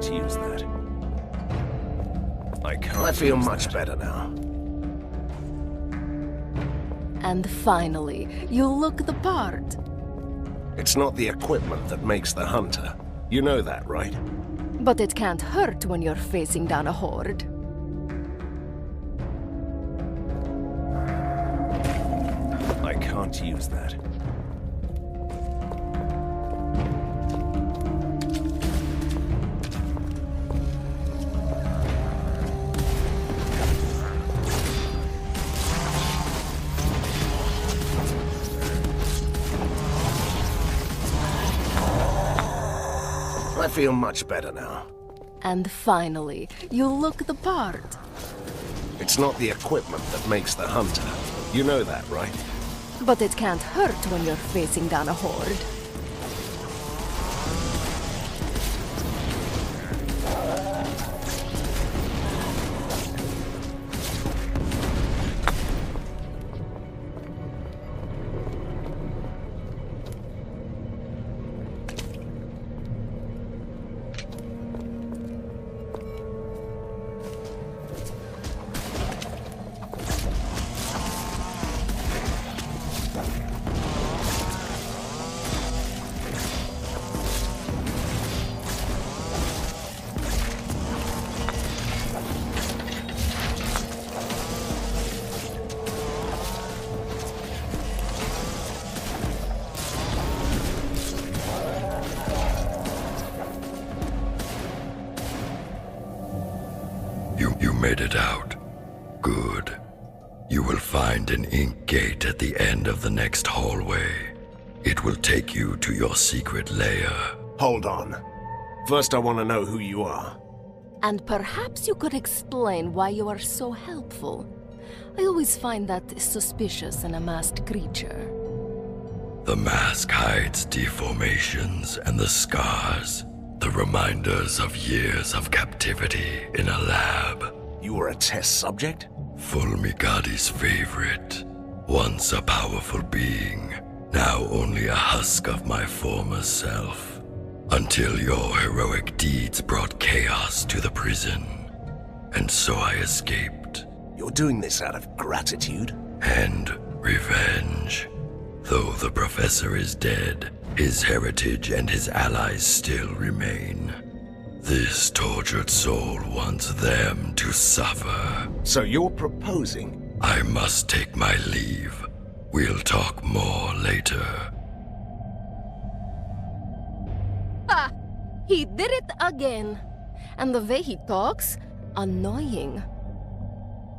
can't use that. I feel much better now. And finally, you look the part. It's not the equipment that makes the hunter. You know that, right? But it can't hurt when you're facing down a horde. I can't use that. I feel much better now. And finally, you look the part. It's not the equipment that makes the hunter. You know that, right? But it can't hurt when you're facing down a horde. You made it out. Good. You will find an ink gate at the end of the next hallway. It will take you to your secret lair. Hold on. First, I want to know who you are. And perhaps you could explain why you are so helpful. I always find that suspicious in a masked creature. The mask hides deformations and the scars, the reminders of years of captivity in a lab. You were a test subject? Fulmigadi's favorite. Once a powerful being, now only a husk of my former self. Until your heroic deeds brought chaos to the prison. And so I escaped. You're doing this out of gratitude? And revenge. Though the professor is dead, his heritage and his allies still remain. This tortured soul wants them to suffer. So you're proposing? I must take my leave. We'll talk more later. Ah! He did it again. And the way he talks, annoying.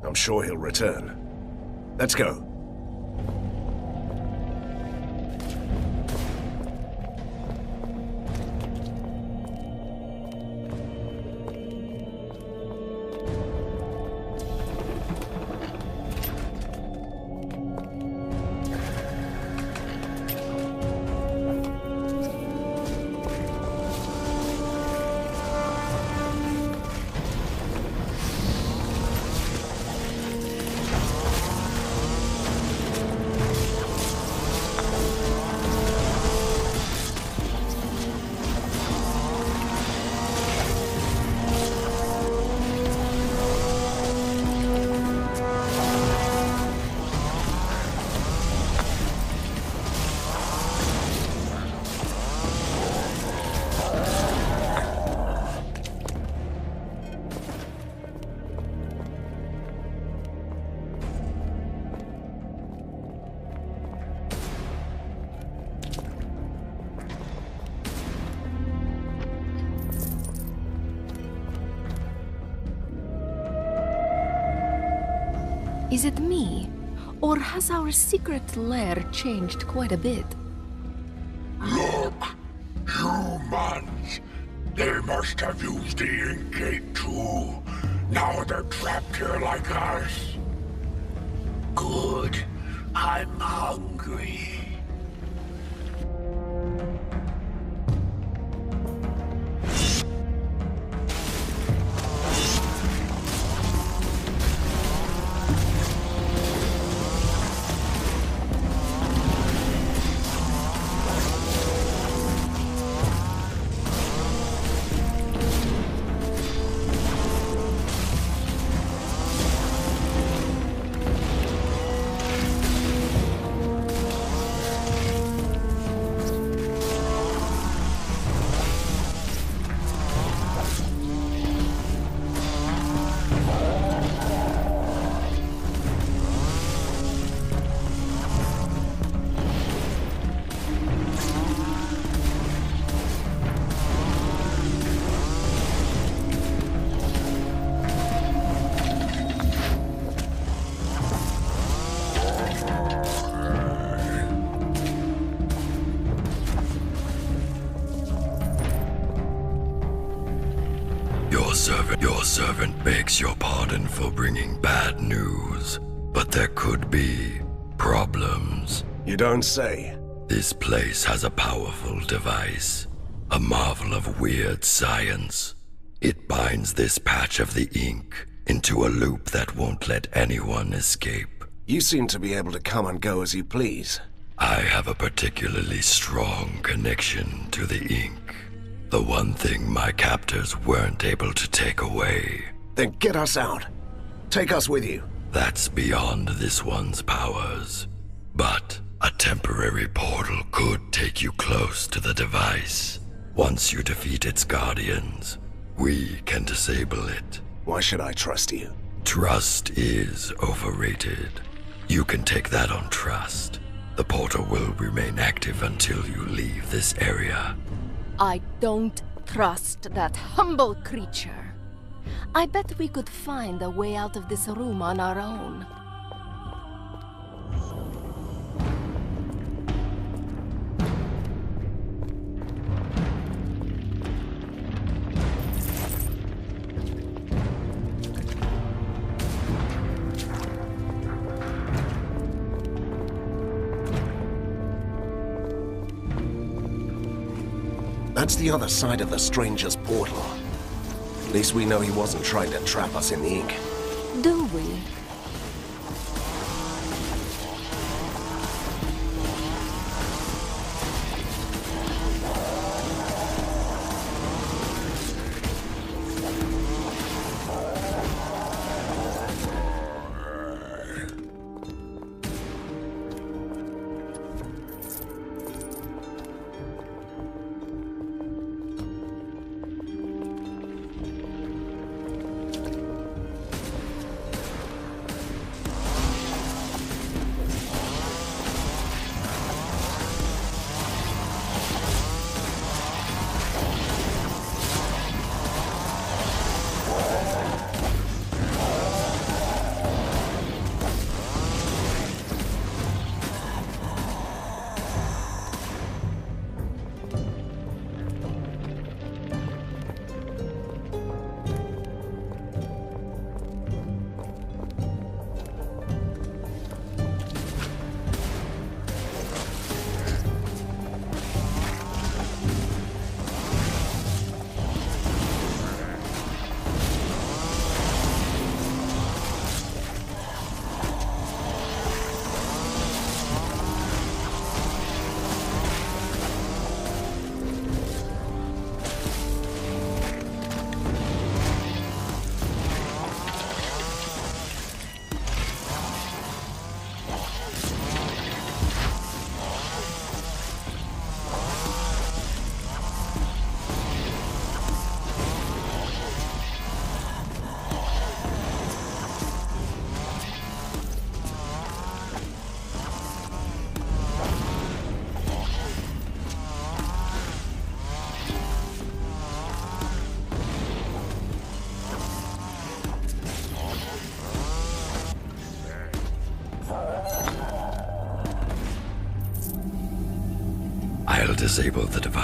I'm sure he'll return. Let's go. Is it me? Or has our secret lair changed quite a bit? Look! Humans! They must have used the ink gate too. Now they're trapped here like us. Good. I'm hungry. Your servant begs your pardon for bringing bad news, but there could be problems. You don't say. This place has a powerful device, a marvel of weird science. It binds this patch of the ink into a loop that won't let anyone escape. You seem to be able to come and go as you please. I have a particularly strong connection to the ink. The one thing my captors weren't able to take away. Then get us out. Take us with you. That's beyond this one's powers. But a temporary portal could take you close to the device. Once you defeat its guardians, we can disable it. Why should I trust you? Trust is overrated. You can take that on trust. The portal will remain active until you leave this area. I don't trust that humble creature. I bet we could find a way out of this room on our own. That's the other side of the stranger's portal. At least we know he wasn't trying to trap us in the ink. Do we?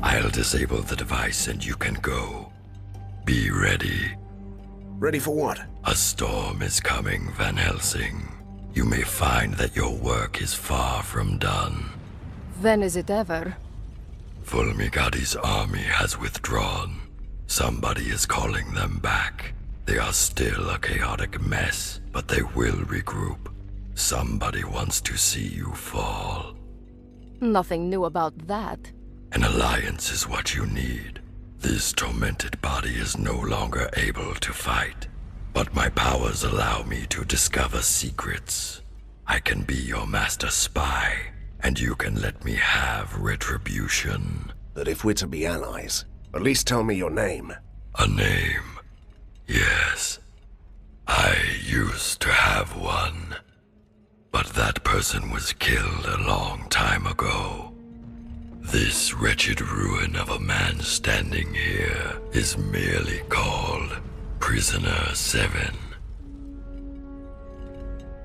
I'll disable the device and you can go. Be ready. Ready for what? A storm is coming, Van Helsing. You may find that your work is far from done. When is it ever? Fulmigadi's army has withdrawn. Somebody is calling them back. They are still a chaotic mess, but they will regroup. Somebody wants to see you fall. Nothing new about that. An alliance is what you need. This tormented body is no longer able to fight, but my powers allow me to discover secrets. I can be your master spy, and you can let me have retribution. But if we're to be allies, at least tell me your name. A name? Yes. I used to have one. But that person was killed a long time ago. This wretched ruin of a man standing here is merely called Prisoner 7.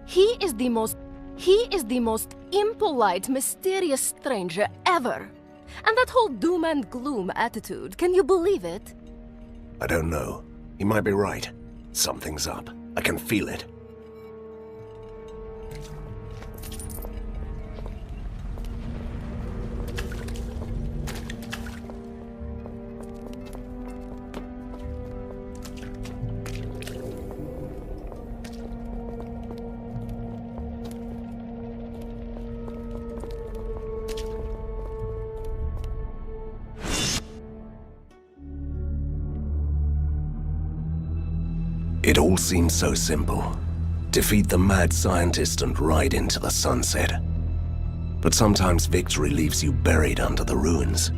He is the most impolite, mysterious stranger ever. And that whole doom and gloom attitude, can you believe it? I don't know. He might be right. Something's up. I can feel it. It all seems so simple. Defeat the mad scientist and ride into the sunset. But sometimes victory leaves you buried under the ruins.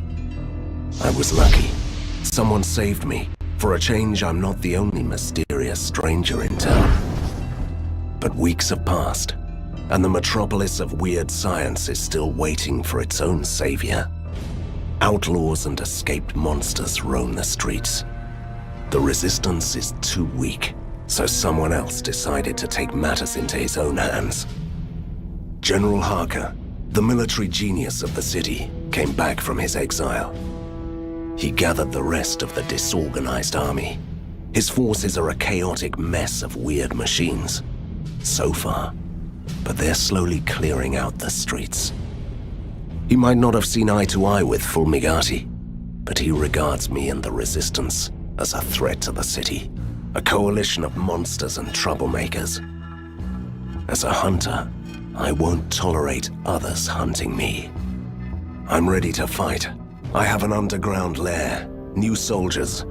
I was lucky. Someone saved me. For a change, I'm not the only mysterious stranger in town. But weeks have passed, and the metropolis of weird science is still waiting for its own savior. Outlaws and escaped monsters roam the streets. The resistance is too weak, so someone else decided to take matters into his own hands. General Harker, the military genius of the city, came back from his exile. He gathered the rest of the disorganized army. His forces are a chaotic mess of weird machines. So far, but they're slowly clearing out the streets. He might not have seen eye to eye with Fulmigati, but he regards me and the resistance as a threat to the city, a coalition of monsters and troublemakers. As a hunter, I won't tolerate others hunting me. I'm ready to fight. I have an underground lair, new soldiers,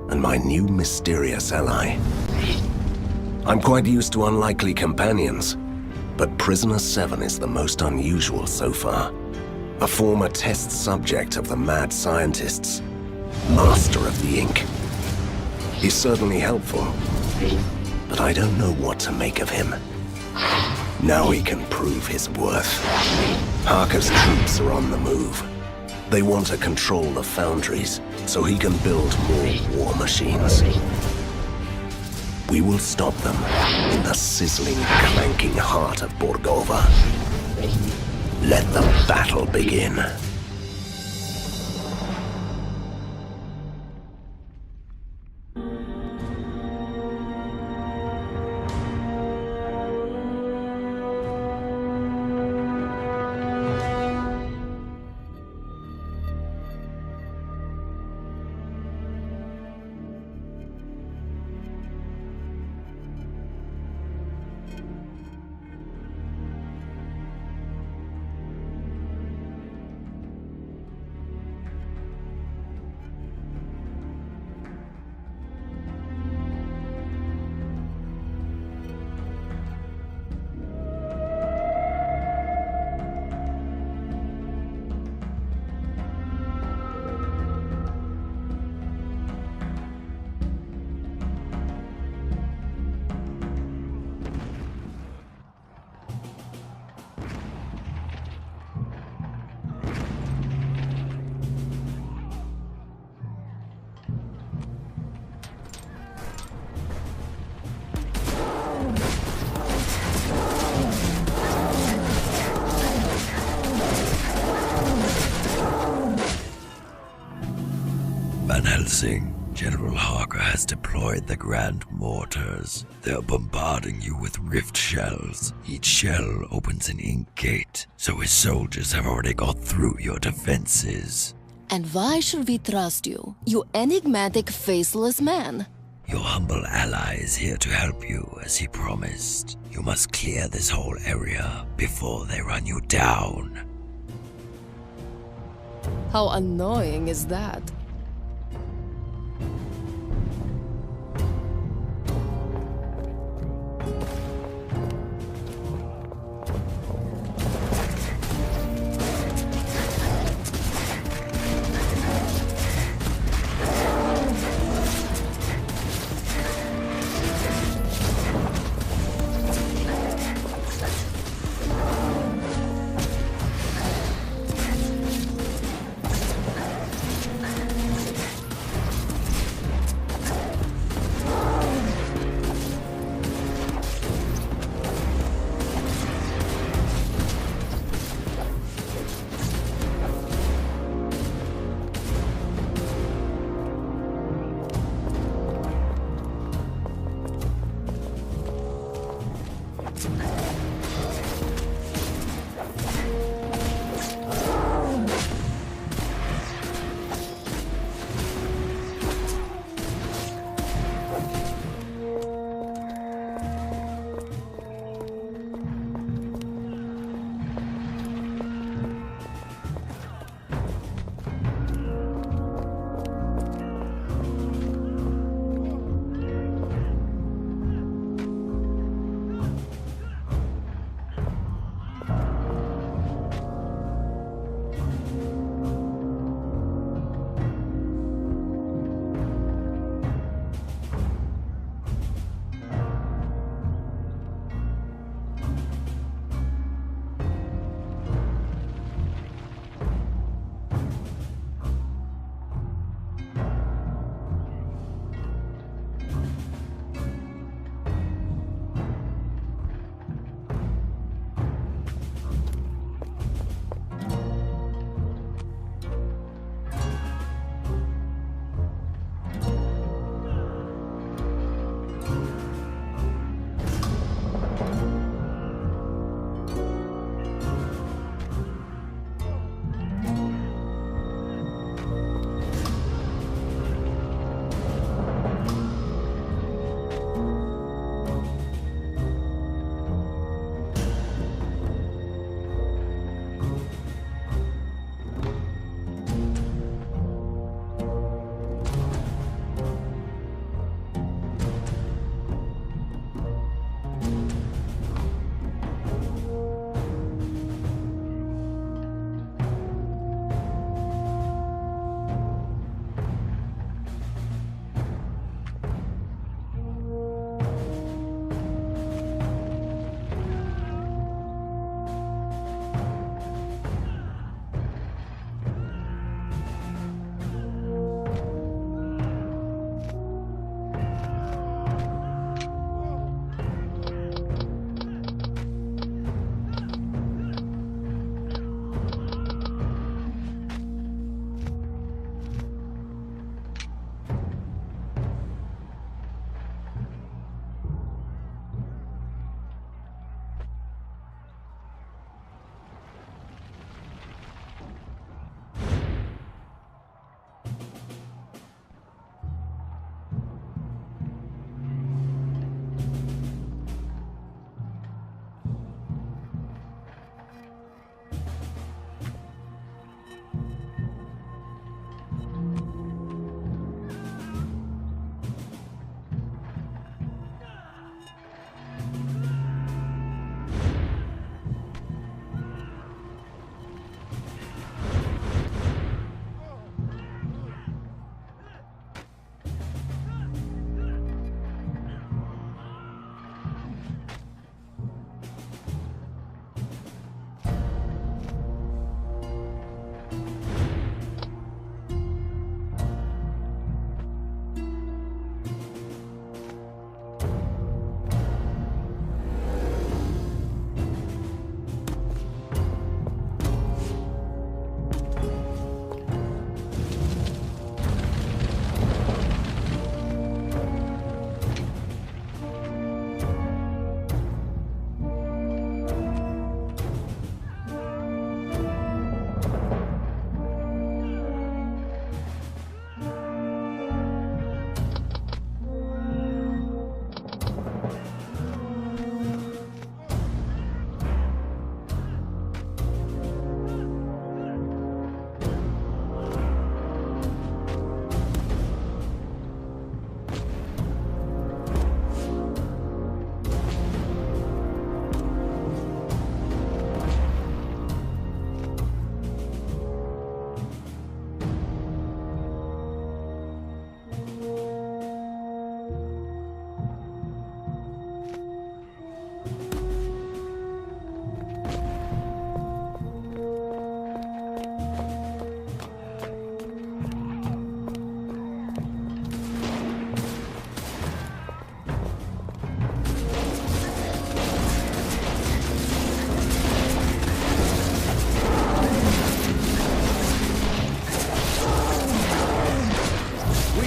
and my new mysterious ally. I'm quite used to unlikely companions, but Prisoner 7 is the most unusual so far. A former test subject of the mad scientists, master of the ink. He's certainly helpful, but I don't know what to make of him. Now he can prove his worth. Harker's troops are on the move. They want to control the foundries, so he can build more war machines. We will stop them in the sizzling, clanking heart of Borgova. Let the battle begin. Helsing, General Harker has deployed the Grand Mortars. They're bombarding you with rift shells. Each shell opens an ink gate, so his soldiers have already got through your defenses. And why should we trust you, you enigmatic, faceless man? Your humble ally is here to help you, as he promised. You must clear this whole area before they run you down. How annoying is that?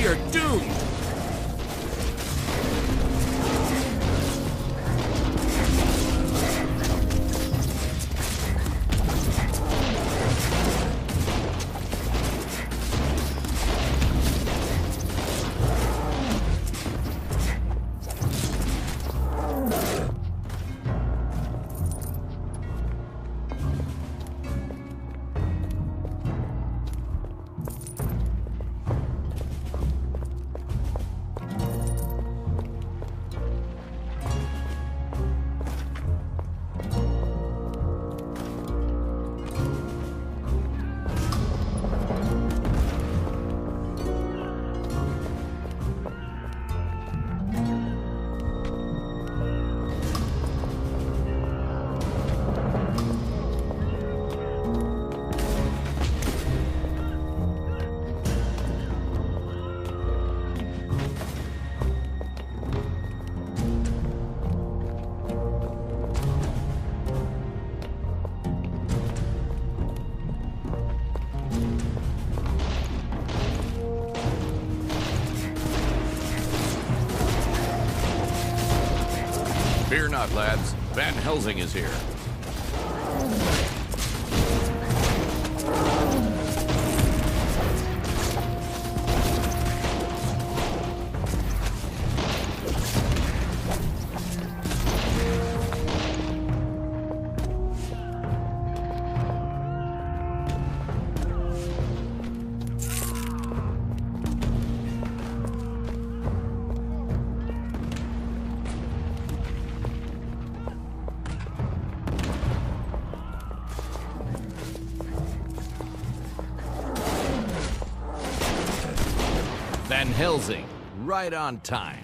We are doomed! Fear not, lads. Van Helsing is here. Van Helsing, right on time.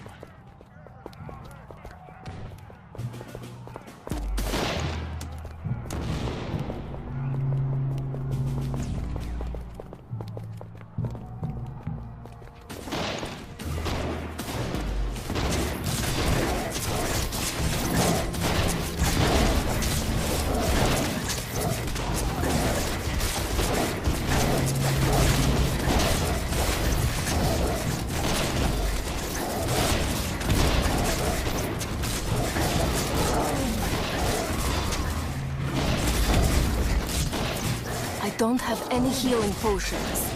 I don't have any healing potions.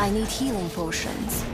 I need healing potions.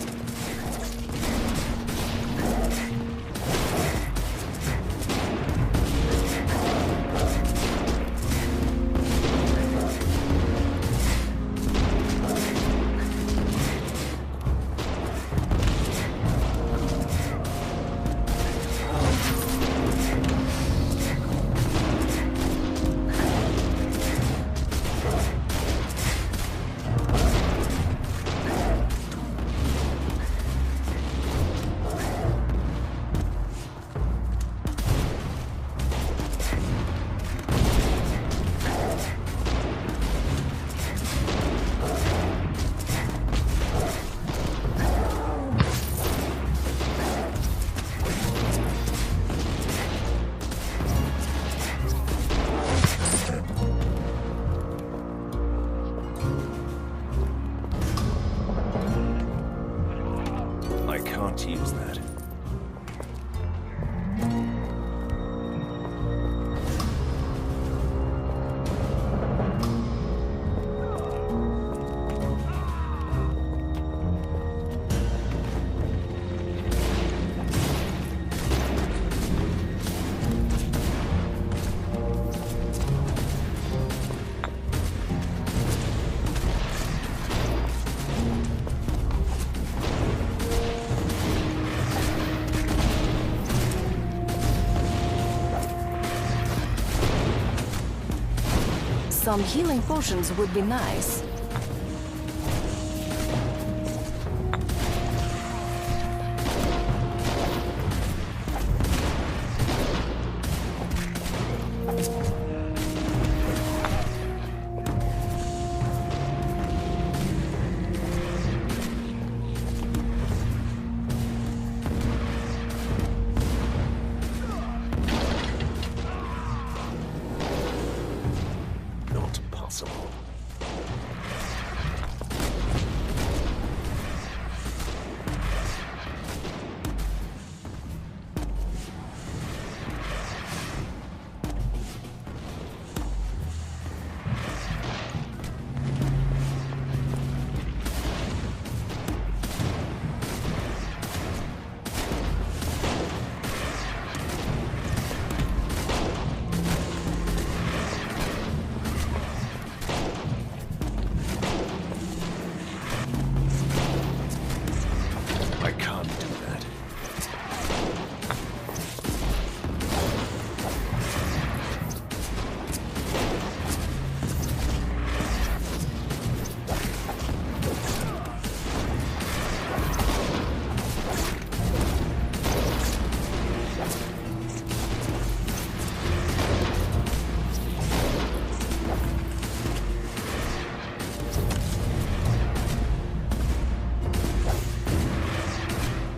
can't use that. Some healing potions would be nice.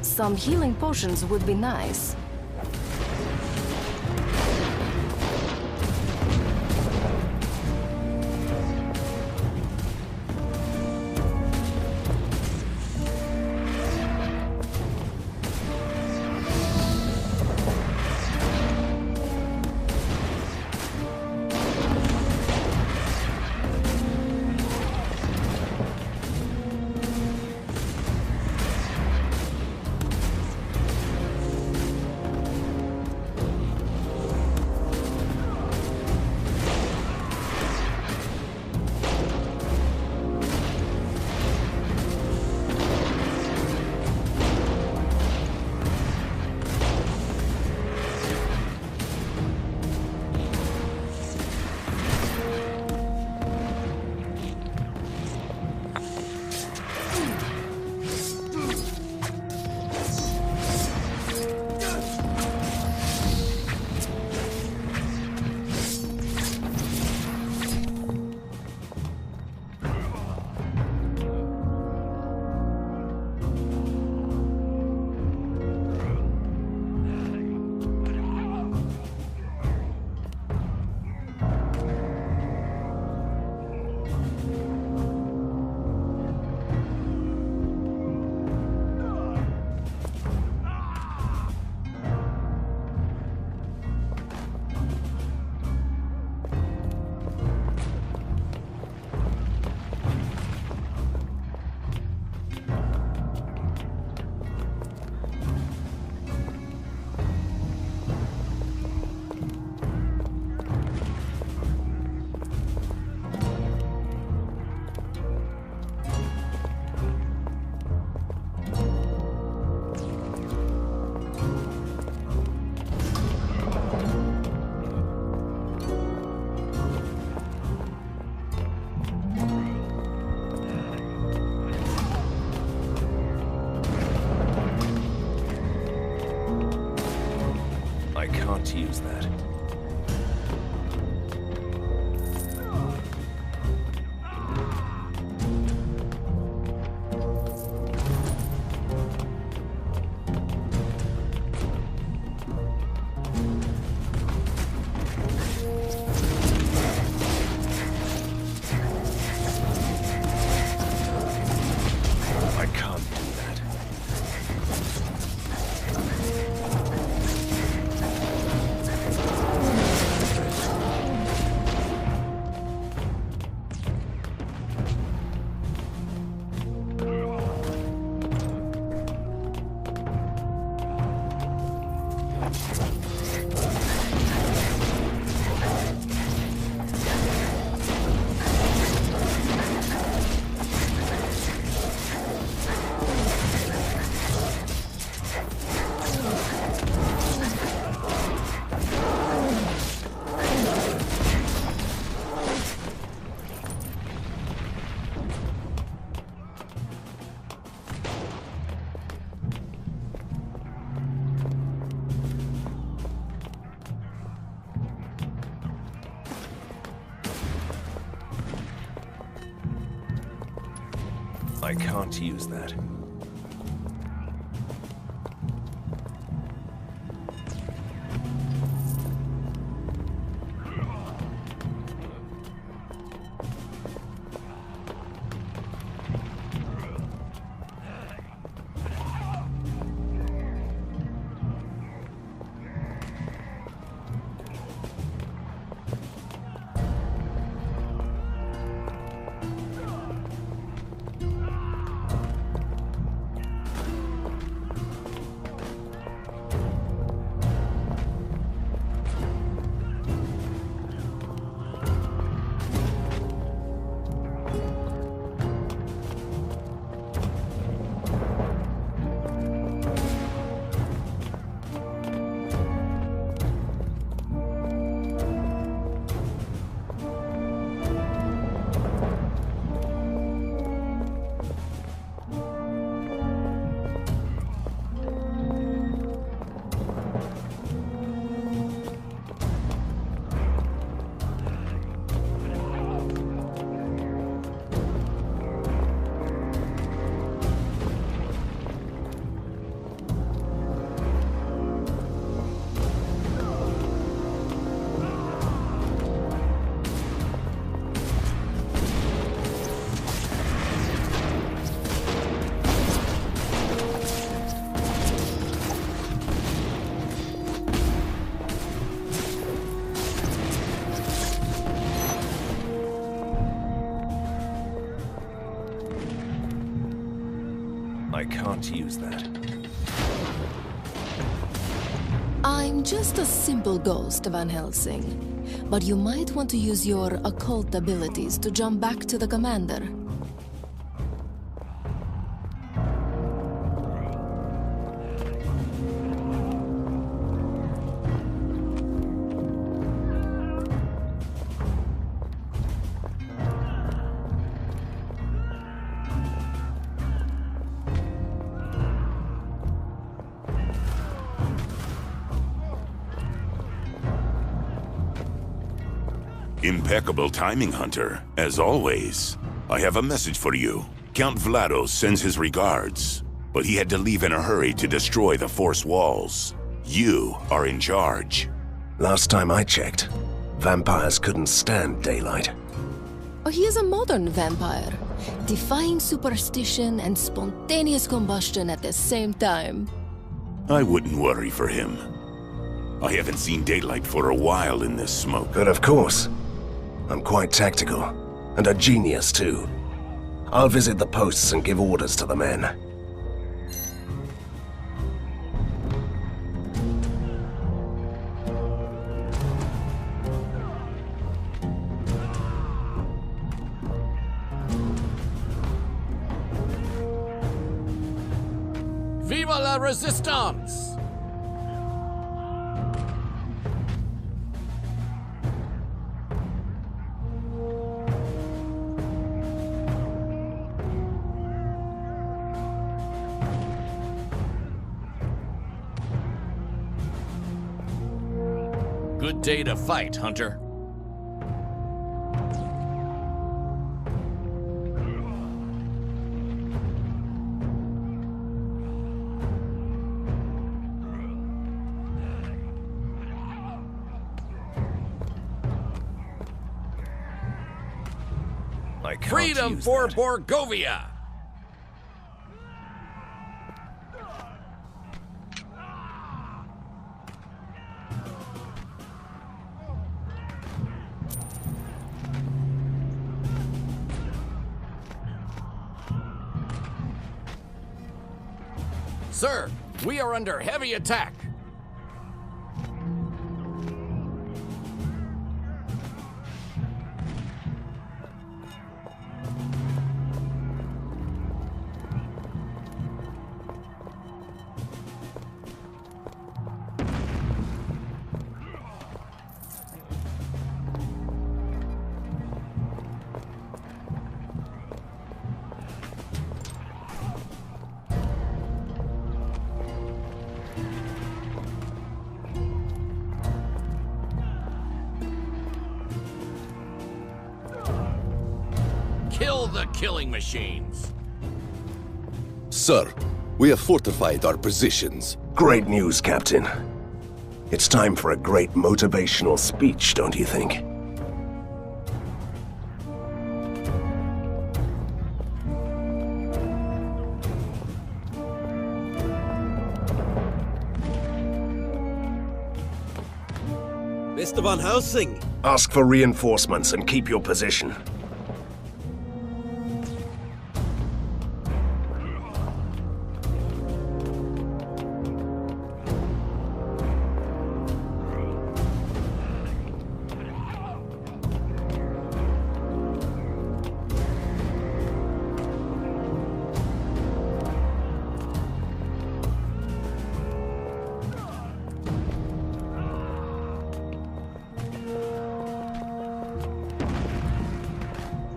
Some healing potions would be nice. To use that. I can't do that. I can't use that. I can't use that. I'm just a simple ghost, Van Helsing. But you might want to use your occult abilities to jump back to the commander. Impeccable timing, Hunter, as always. I have a message for you. Count Vlado sends his regards, but he had to leave in a hurry to destroy the Force walls. You are in charge. Last time I checked, vampires couldn't stand daylight. Oh, he is a modern vampire, defying superstition and spontaneous combustion at the same time. I wouldn't worry for him. I haven't seen daylight for a while in this smoke. But of course, I'm quite tactical, and a genius too. I'll visit the posts and give orders to the men. Viva la Resistance! Good day to fight, Hunter. I can't Freedom use for that. Borgovia! Sir, we are under heavy attack. Kill the killing machines. Sir, we have fortified our positions. Great news, Captain. It's time for a great motivational speech, don't you think? Mr. Van Helsing! Ask for reinforcements and keep your position.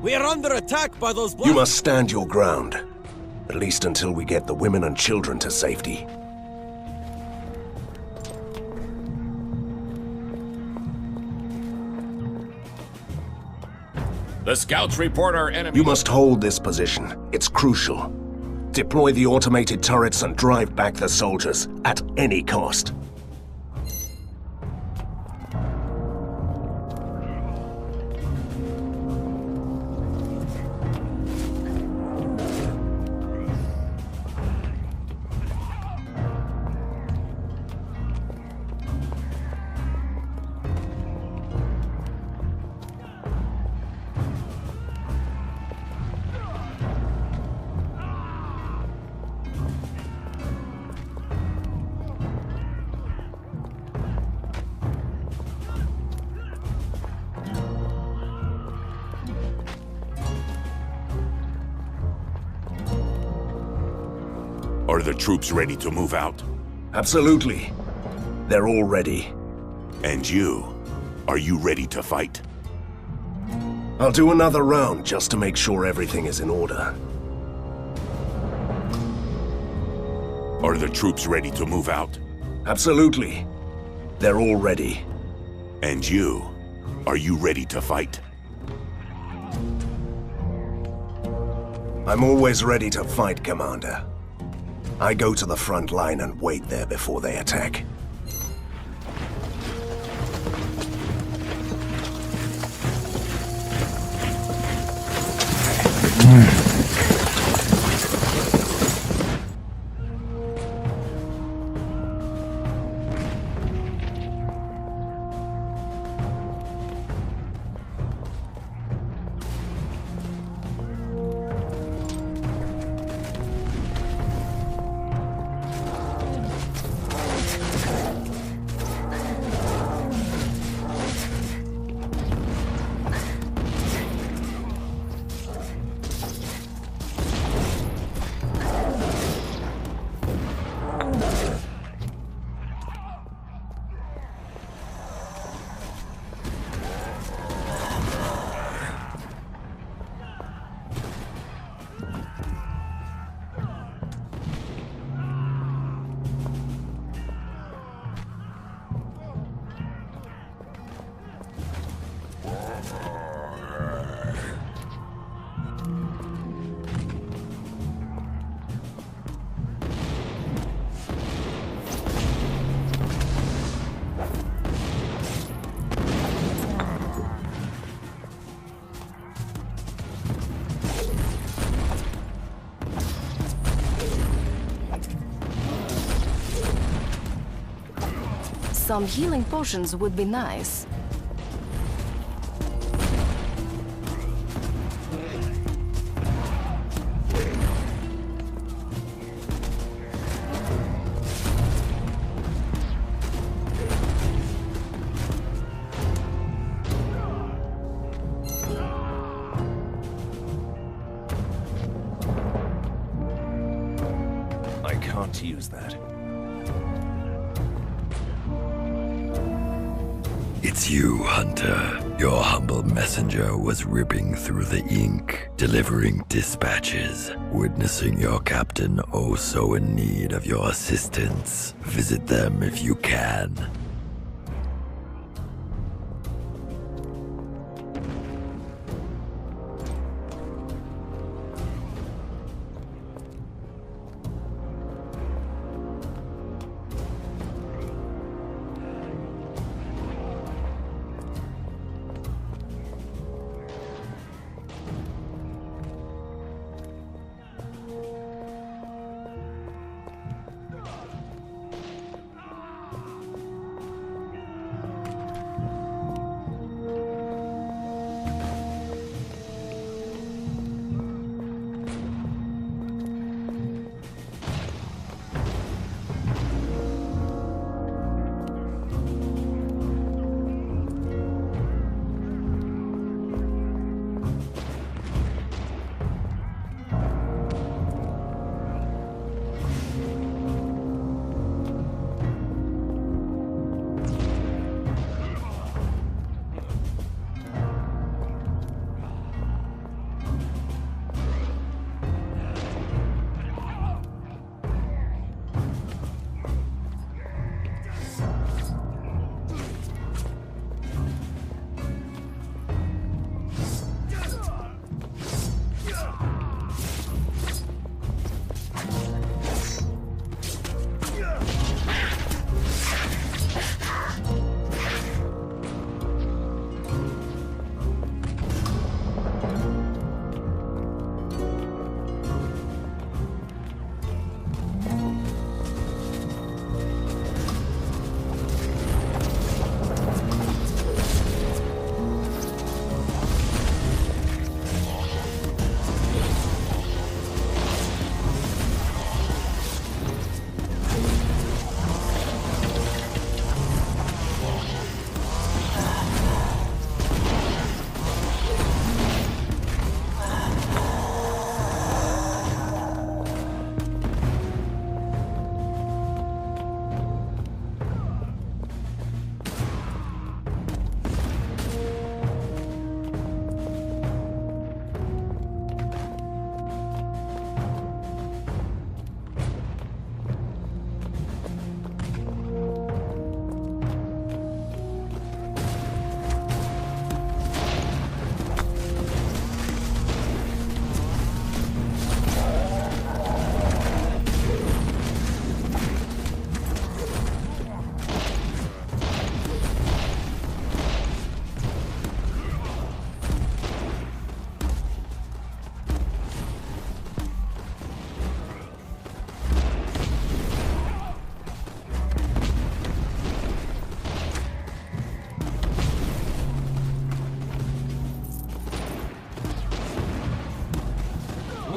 We are under attack by those You must stand your ground. At least until we get the women and children to safety. The scouts report our enemy. You must hold this position. It's crucial. Deploy the automated turrets and drive back the soldiers at any cost. Are the troops ready to move out? Absolutely. They're all ready. And you? Are you ready to fight? I'll do another round just to make sure everything is in order. Are the troops ready to move out? Absolutely. They're all ready. And you? Are you ready to fight? I'm always ready to fight, Commander. I go to the front line and wait there before they attack. Some healing potions would be nice. I can't use that. It's you, Hunter. Your humble messenger was ripping through the ink, delivering dispatches, witnessing your captain oh so in need of your assistance. Visit them if you can.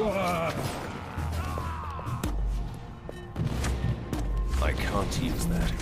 I can't use that.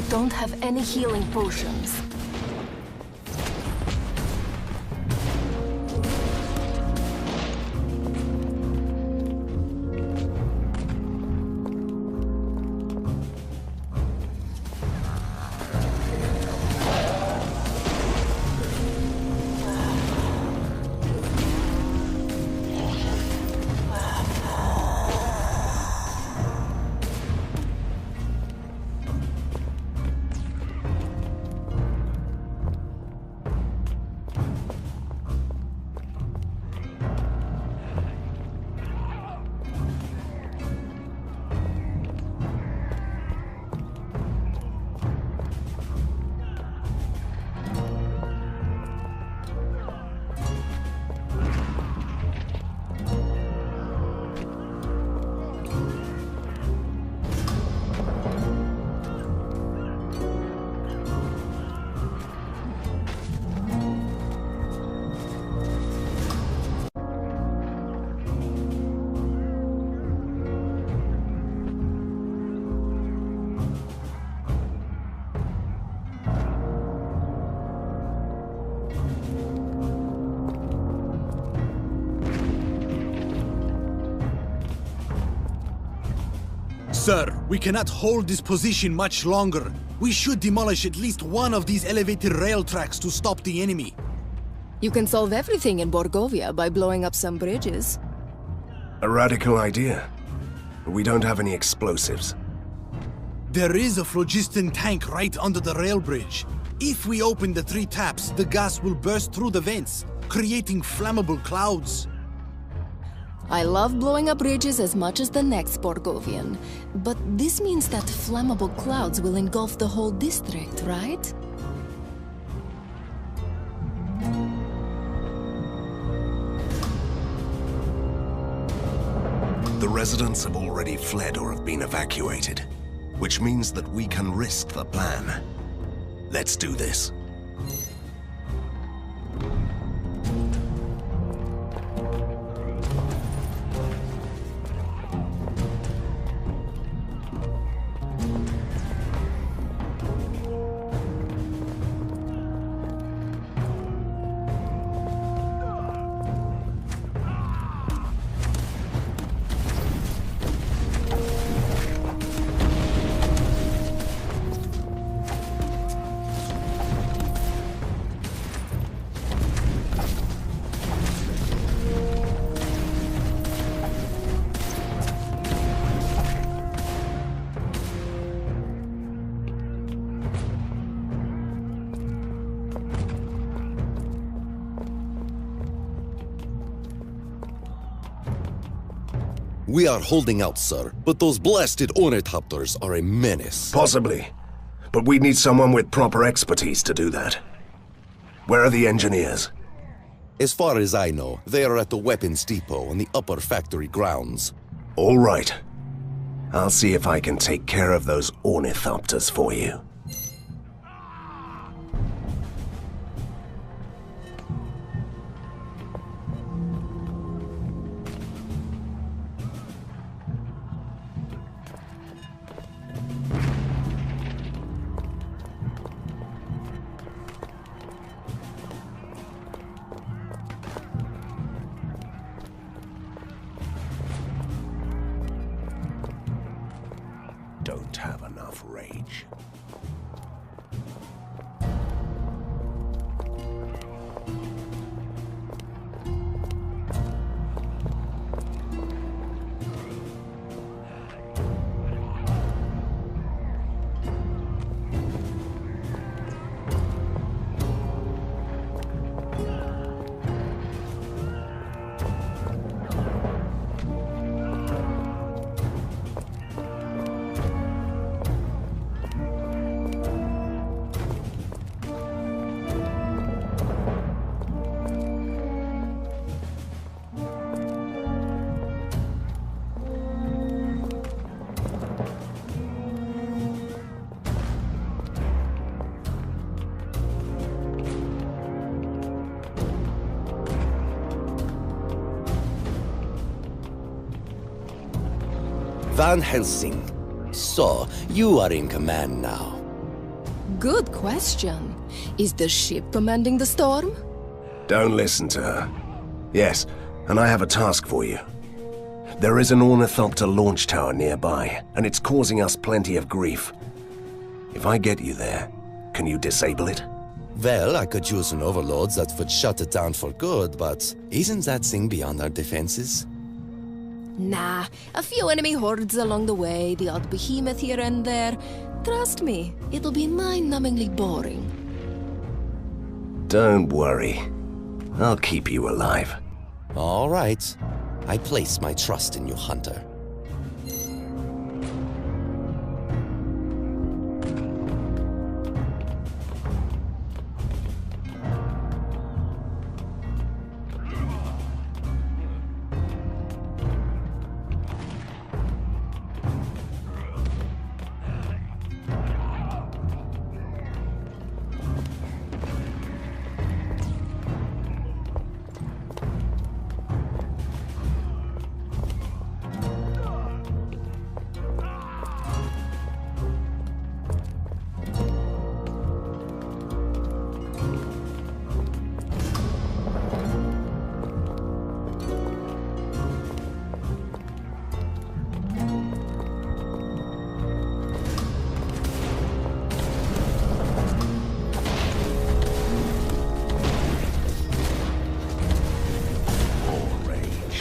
Don't have any healing potions. Sir, we cannot hold this position much longer. We should demolish at least one of these elevated rail tracks to stop the enemy. You can solve everything in Borgovia by blowing up some bridges. A radical idea. But we don't have any explosives. There is a phlogiston tank right under the rail bridge. If we open the 3 taps, the gas will burst through the vents, creating flammable clouds. I love blowing up bridges as much as the next Borgovian. But this means that flammable clouds will engulf the whole district, right? The residents have already fled or have been evacuated, which means that we can risk the plan. Let's do this. We are holding out, sir, but those blasted ornithopters are a menace. Possibly. But we need someone with proper expertise to do that. Where are the engineers? As far as I know, they are at the weapons depot on the upper factory grounds. All right. I'll see if I can take care of those ornithopters for you. Don't have enough rage. Van Helsing. So, you are in command now. Good question. Is the ship commanding the storm? Don't listen to her. Yes, and I have a task for you. There is an ornithopter launch tower nearby, and it's causing us plenty of grief. If I get you there, can you disable it? Well, I could use an overload that would shut it down for good, but isn't that thing beyond our defenses? Nah, a few enemy hordes along the way, the odd behemoth here and there. Trust me, it'll be mind-numbingly boring. Don't worry. I'll keep you alive. All right. I place my trust in you, Hunter.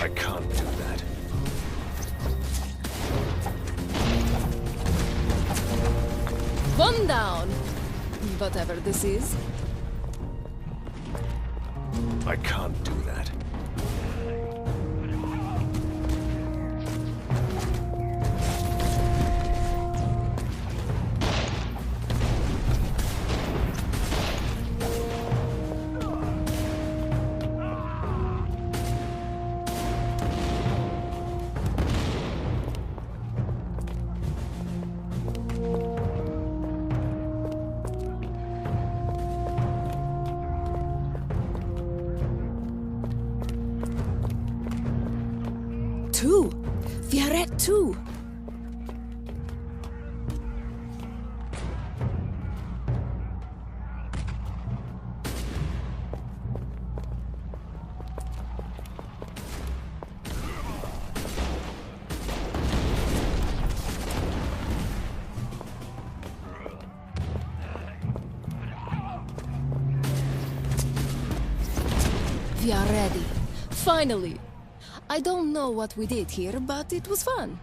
I can't do that. One down! Whatever this is. I can't do that. Two. We are at two. We are ready. Finally. I don't know what we did here, but it was fun.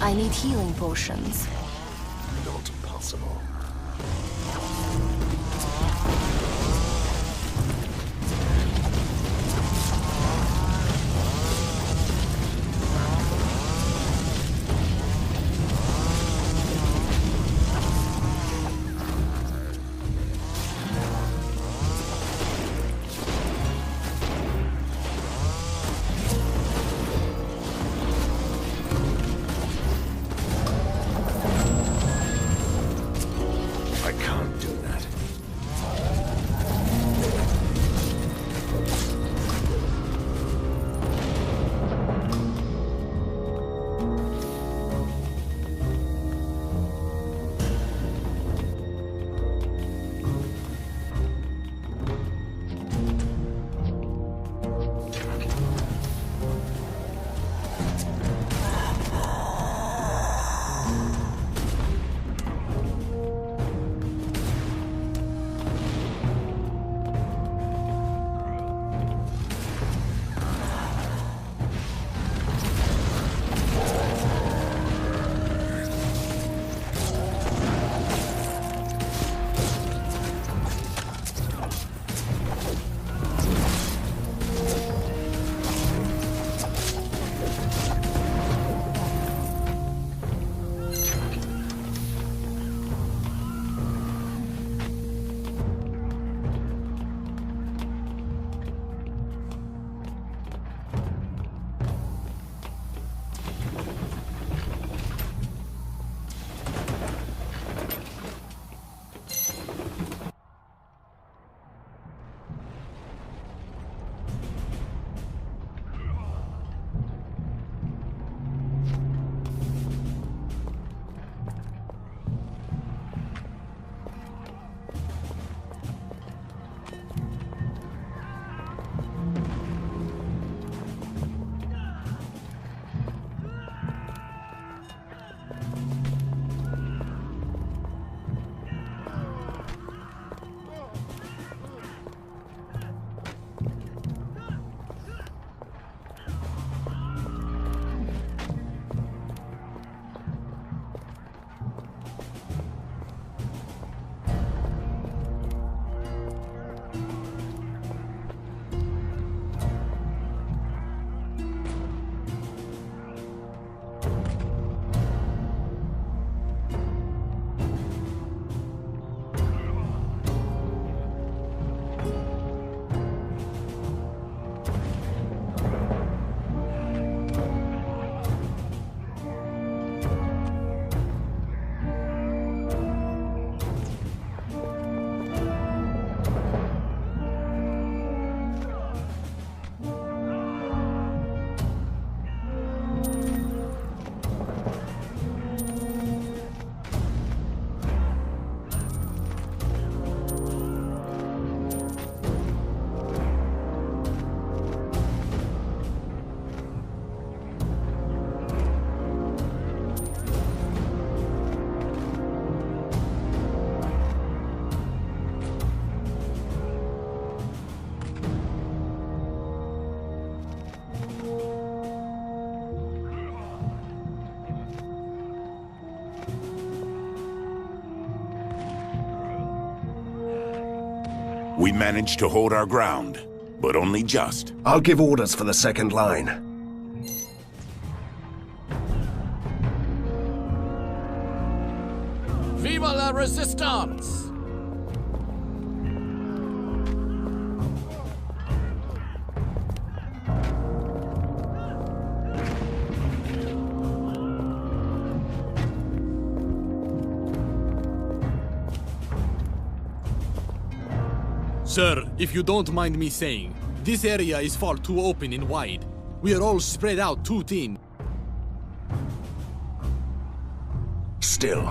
I need healing potions. Not possible. We managed to hold our ground, but only just. I'll give orders for the second line. Viva la Resistance! Sir, if you don't mind me saying, this area is far too open and wide. We are all spread out too thin. Still,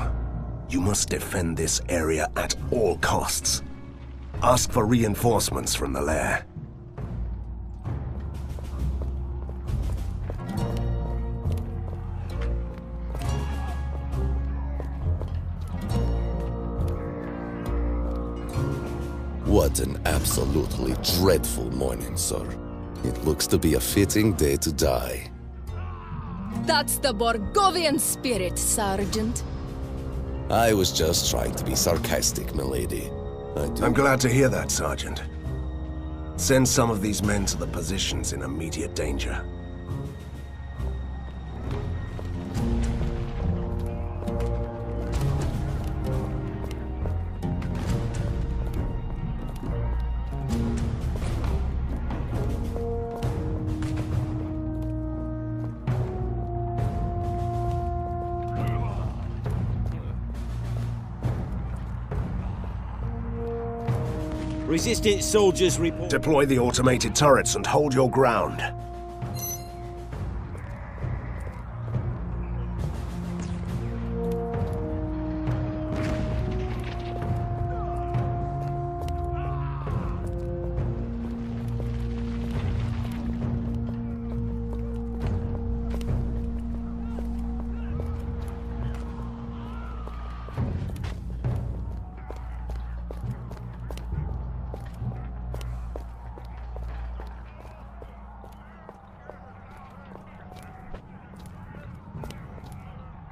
you must defend this area at all costs. Ask for reinforcements from the lair. What an absolutely dreadful morning, sir. It looks to be a fitting day to die. That's the Borgovian spirit, Sergeant. I was just trying to be sarcastic, milady. I'm glad to hear that, Sergeant. Send some of these men to the positions in immediate danger. Resistance soldiers report. Deploy the automated turrets and hold your ground.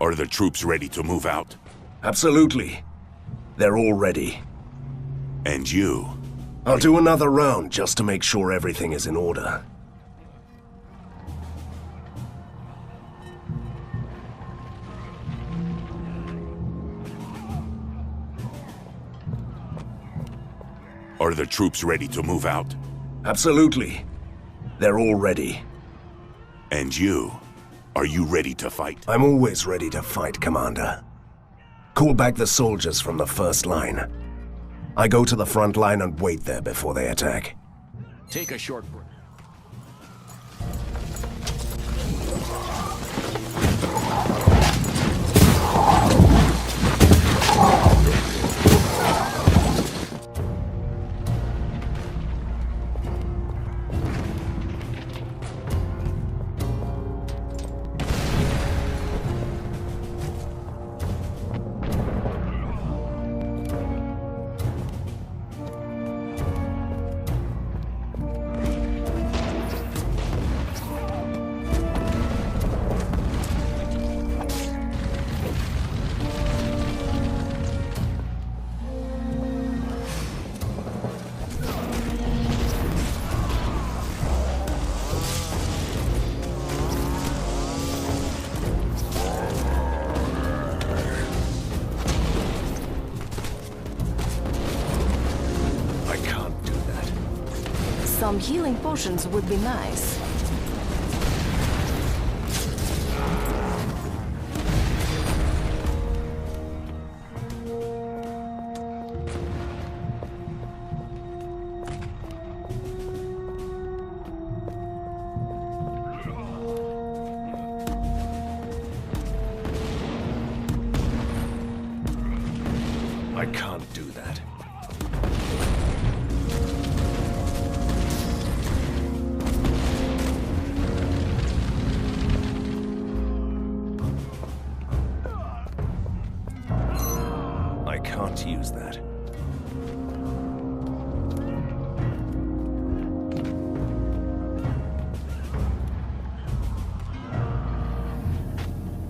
Are the troops ready to move out? Absolutely. They're all ready. And you? I'll do another round just to make sure everything is in order. Are the troops ready to move out? Absolutely. They're all ready. And you? Are you ready to fight? I'm always ready to fight, Commander. Call back the soldiers from the first line. I go to the front line and wait there before they attack. Take a short break. Some healing potions would be nice. I can't do that. I can't use that.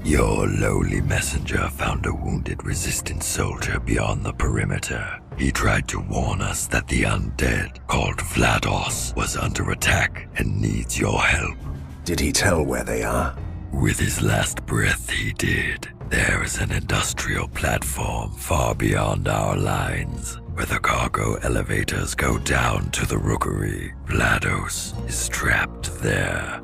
Your lowly messenger found a wounded resistance soldier beyond the perimeter. He tried to warn us that the undead, called Vlados, was under attack and needs your help. Did he tell where they are? With his last breath, he did. There is an industrial platform far beyond our lines, where the cargo elevators go down to the rookery. Vlados is trapped there.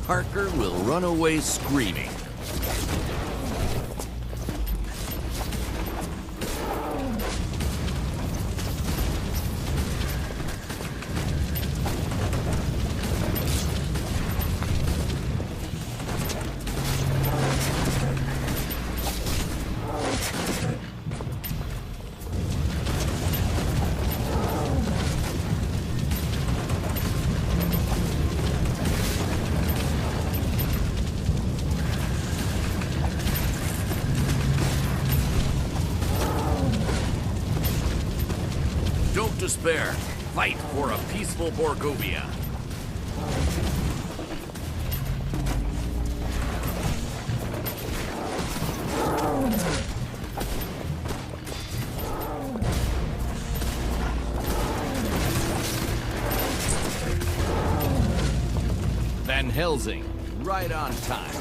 Harker will run away screaming. Don't despair. Fight for a peaceful Borgovia. Van Helsing, right on time.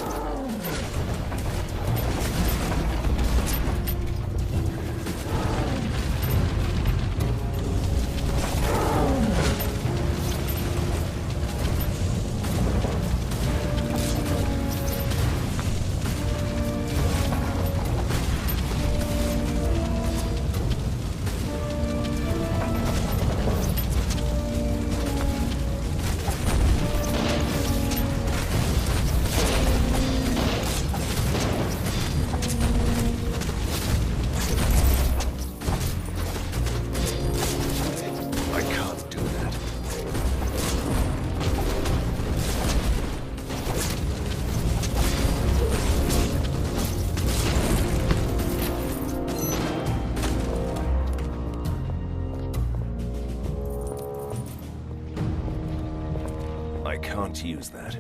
I can't use that.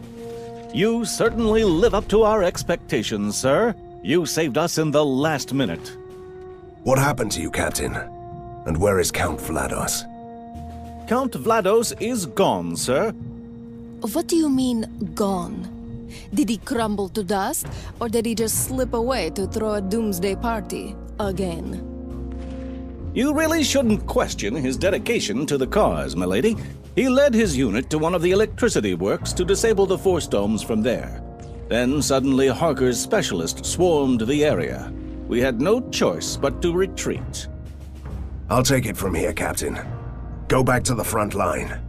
You certainly live up to our expectations, sir. You saved us in the last minute. What happened to you, Captain? And where is Count Vlados? Count Vlados is gone, sir. What do you mean, gone? Did he crumble to dust, or did he just slip away to throw a doomsday party again? You really shouldn't question his dedication to the cause, milady. He led his unit to one of the electricity works to disable the force domes from there. Then suddenly Harker's specialists swarmed the area. We had no choice but to retreat. I'll take it from here, Captain. Go back to the front line.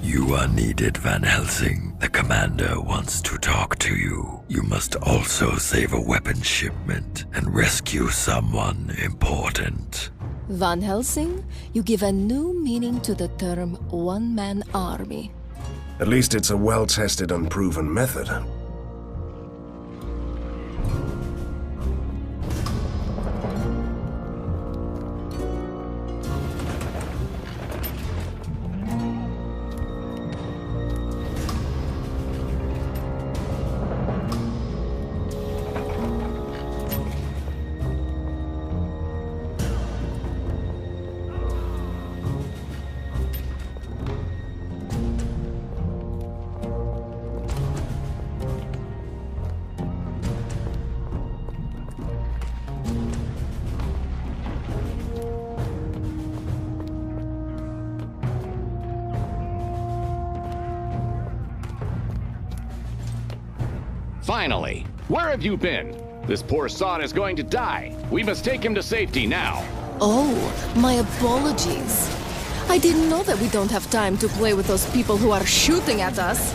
You are needed, Van Helsing. The commander wants to talk to you. You must also save a weapon shipment and rescue someone important. Van Helsing, you give a new meaning to the term one-man army. At least it's a well-tested and proven method. Finally! Where have you been? This poor sod is going to die. We must take him to safety now. Oh, my apologies. I didn't know that we don't have time to play with those people who are shooting at us.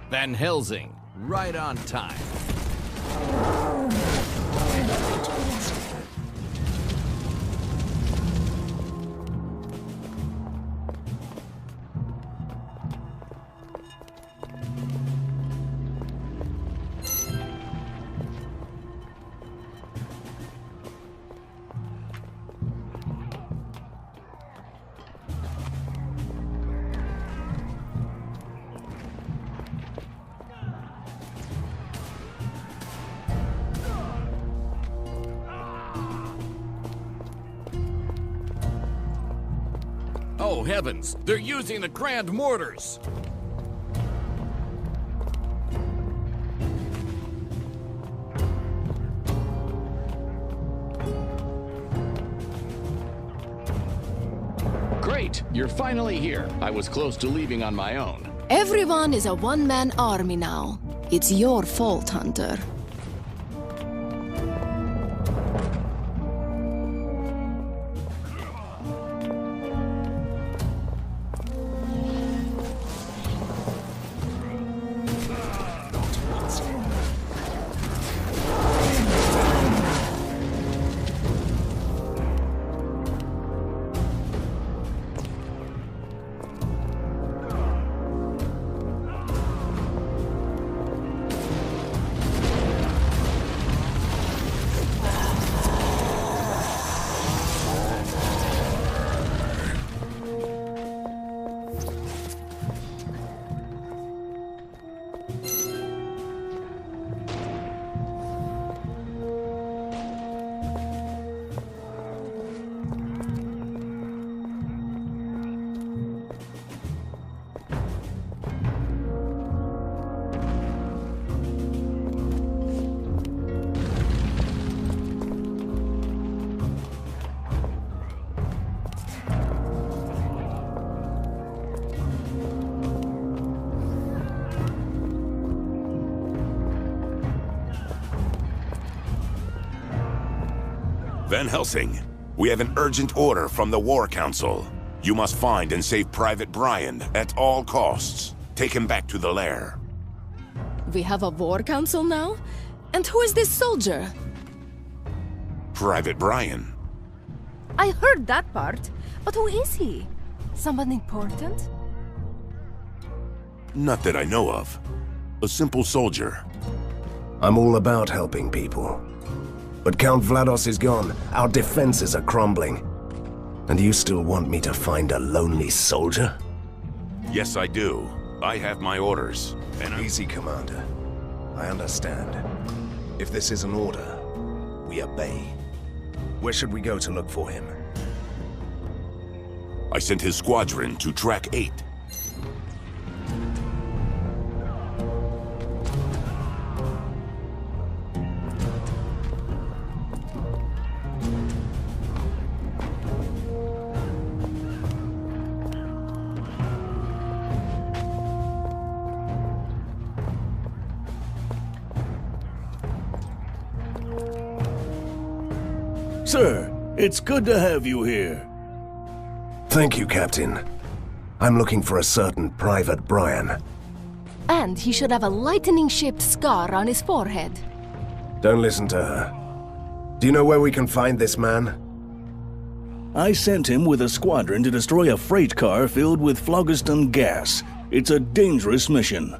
Van Helsing, right on time. Oh, heavens! They're using the grand mortars! Great! You're finally here. I was close to leaving on my own. Everyone is a one-man army now. It's your fault, Hunter. Van Helsing, we have an urgent order from the War Council. You must find and save Private Brian at all costs. Take him back to the lair. We have a war council now? And who is this soldier? Private Brian. I heard that part, but who is he? Someone important? Not that I know of. A simple soldier. I'm all about helping people. But Count Vlados is gone. Our defenses are crumbling. And you still want me to find a lonely soldier? Yes, I do. I have my orders. And Easy, Commander. I understand. If this is an order, we obey. Where should we go to look for him? I sent his squadron to Track 8. Sir, it's good to have you here. Thank you, Captain. I'm looking for a certain Private Brian. And he should have a lightning-shaped scar on his forehead. Don't listen to her. Do you know where we can find this man? I sent him with a squadron to destroy a freight car filled with phlogiston gas. It's a dangerous mission.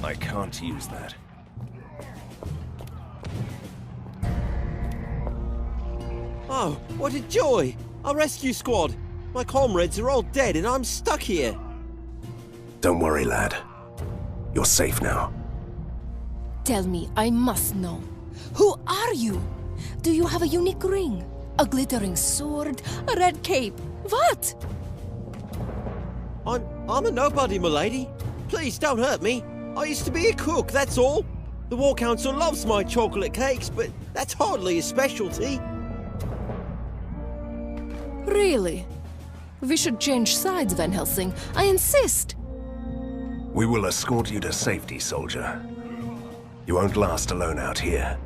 I can't use that. Oh, what a joy! Our rescue squad! My comrades are all dead and I'm stuck here! Don't worry, lad. You're safe now. Tell me, I must know. Who are you? Do you have a unique ring? A glittering sword? A red cape? What? I'm a nobody, milady. Please don't hurt me. I used to be a cook, that's all. The War Council loves my chocolate cakes, but that's hardly a specialty. Really? We should change sides, Van Helsing. I insist. We will escort you to safety, soldier. You won't last alone out here.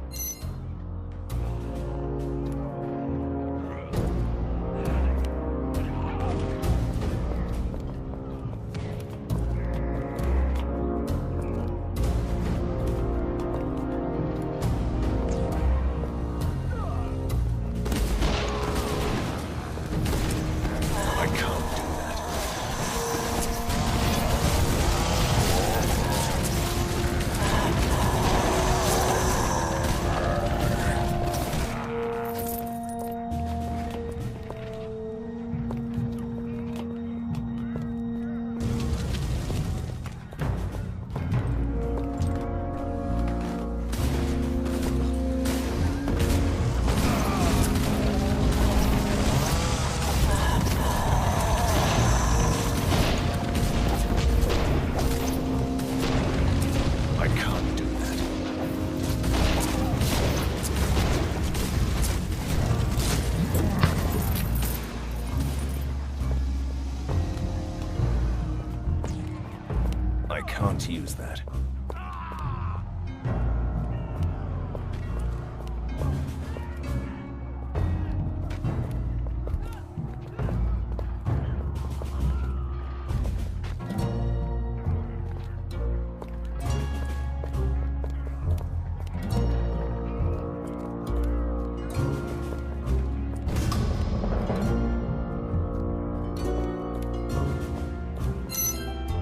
use that.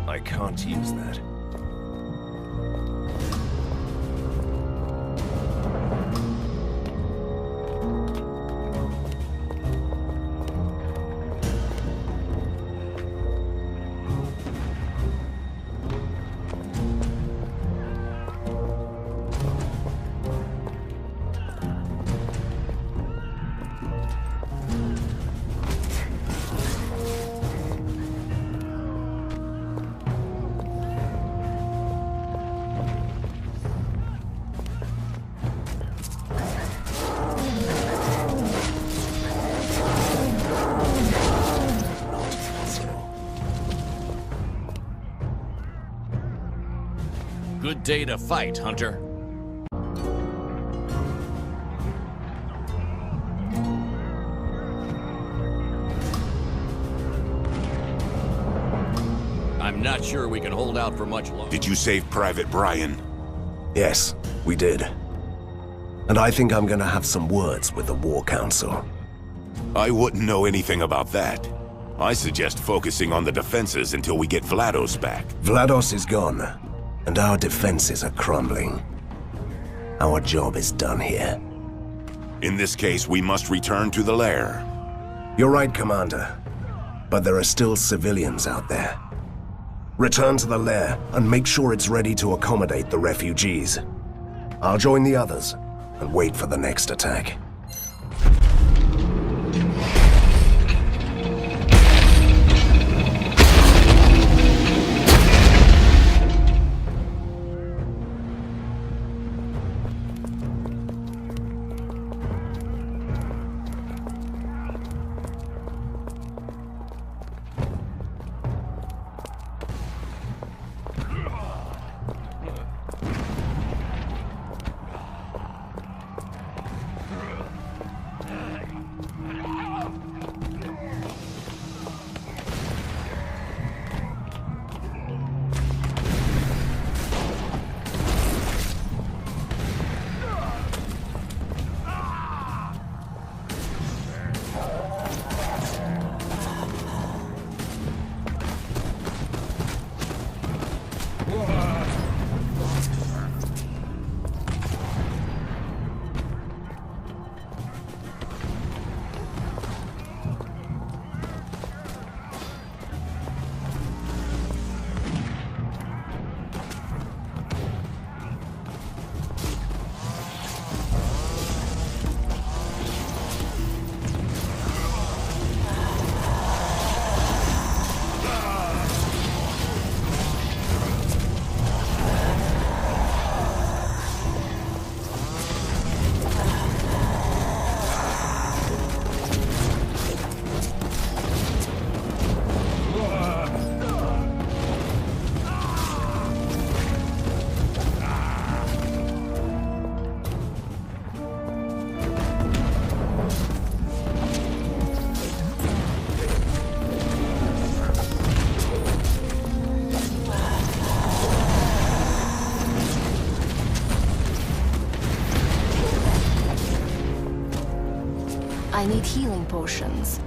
I can't use that. Good day to fight, Hunter. I'm not sure we can hold out for much longer. Did you save Private Brian? Yes, we did. And I think I'm gonna have some words with the War Council. I wouldn't know anything about that. I suggest focusing on the defenses until we get Vlados back. Vlados is gone, and our defenses are crumbling. Our job is done here. In this case, we must return to the lair. You're right, Commander. But there are still civilians out there. Return to the lair and make sure it's ready to accommodate the refugees. I'll join the others and wait for the next attack. I need healing potions.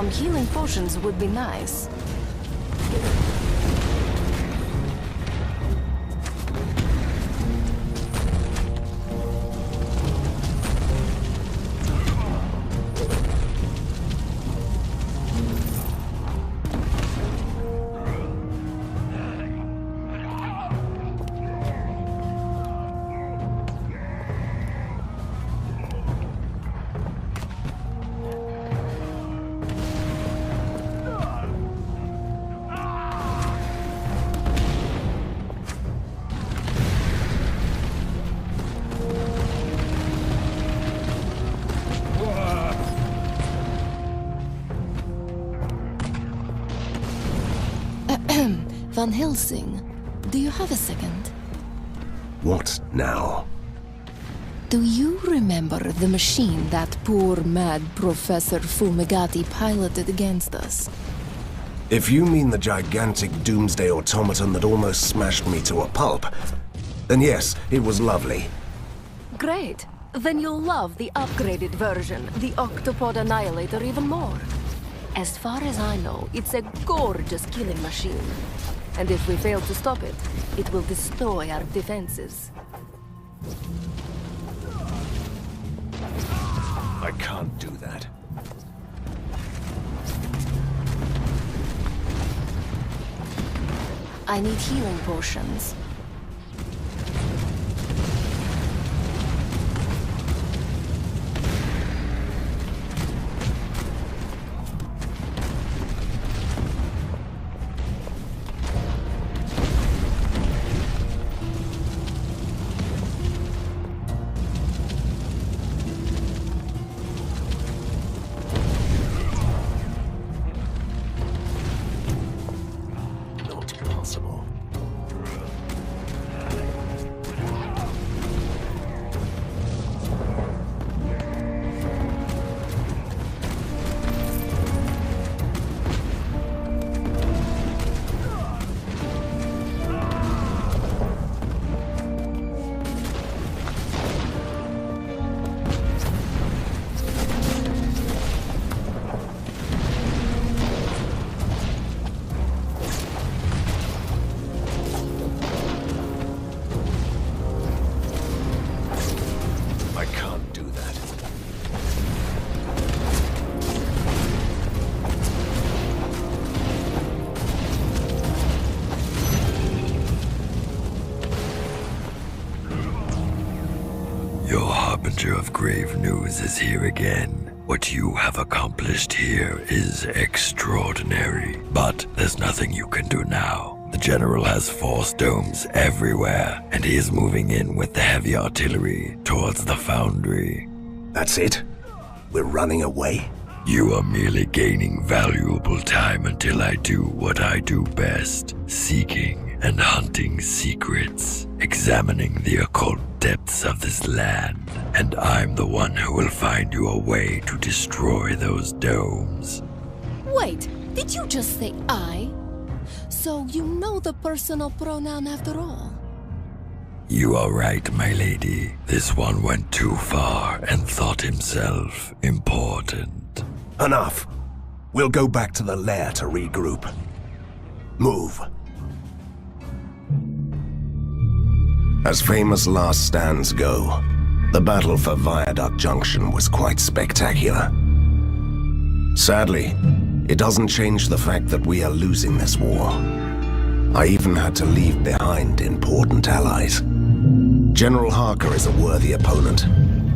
Some healing potions would be nice. Van Helsing, do you have a second? What now? Do you remember the machine that poor mad Professor Fumigati piloted against us? If you mean the gigantic doomsday automaton that almost smashed me to a pulp, then yes, it was lovely. Great. Then you'll love the upgraded version, the Octopod Annihilator, even more. As far as I know, it's a gorgeous killing machine. And if we fail to stop it, it will destroy our defenses. I can't do that. I need healing potions. Of grave news is here again. What you have accomplished here is extraordinary, but there's nothing you can do now. The General has force domes everywhere, and he is moving in with the heavy artillery towards the foundry. That's it? We're running away? You are merely gaining valuable time until I do what I do best, seeking and hunting secrets, examining the occult depths of this land, and I'm the one who will find you a way to destroy those domes. Wait, did you just say I? So you know the personal pronoun after all? You are right, my lady. This one went too far and thought himself important. Enough. We'll go back to the lair to regroup. Move. As famous last stands go, the battle for Viaduct Junction was quite spectacular. Sadly, it doesn't change the fact that we are losing this war. I even had to leave behind important allies. General Harker is a worthy opponent.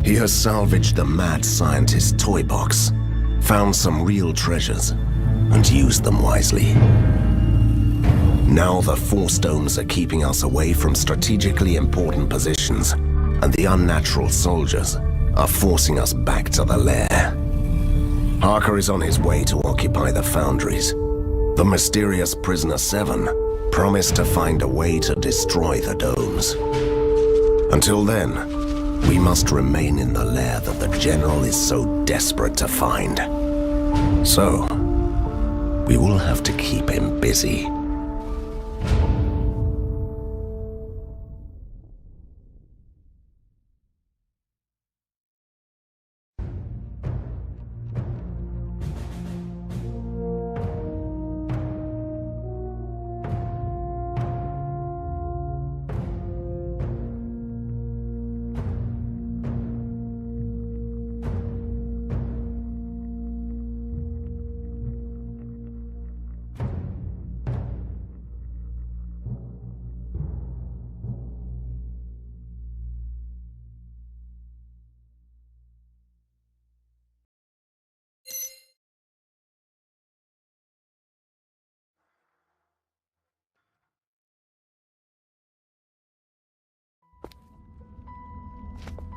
He has salvaged the mad scientist's toy box, found some real treasures, and used them wisely. Now the force domes are keeping us away from strategically important positions, and the unnatural soldiers are forcing us back to the lair. Harker is on his way to occupy the foundries. The mysterious Prisoner 7 promised to find a way to destroy the domes. Until then, we must remain in the lair that the General is so desperate to find. So, we will have to keep him busy.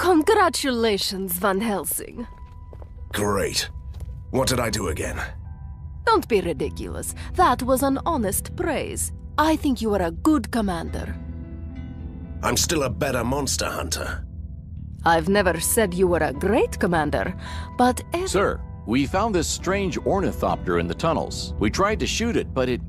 Congratulations, Van Helsing. Great. What did I do again? Don't be ridiculous. That was an honest praise. I think you are a good commander. I'm still a better monster hunter. I've never said you were a great commander, but... Sir, we found this strange ornithopter in the tunnels. We tried to shoot it, but it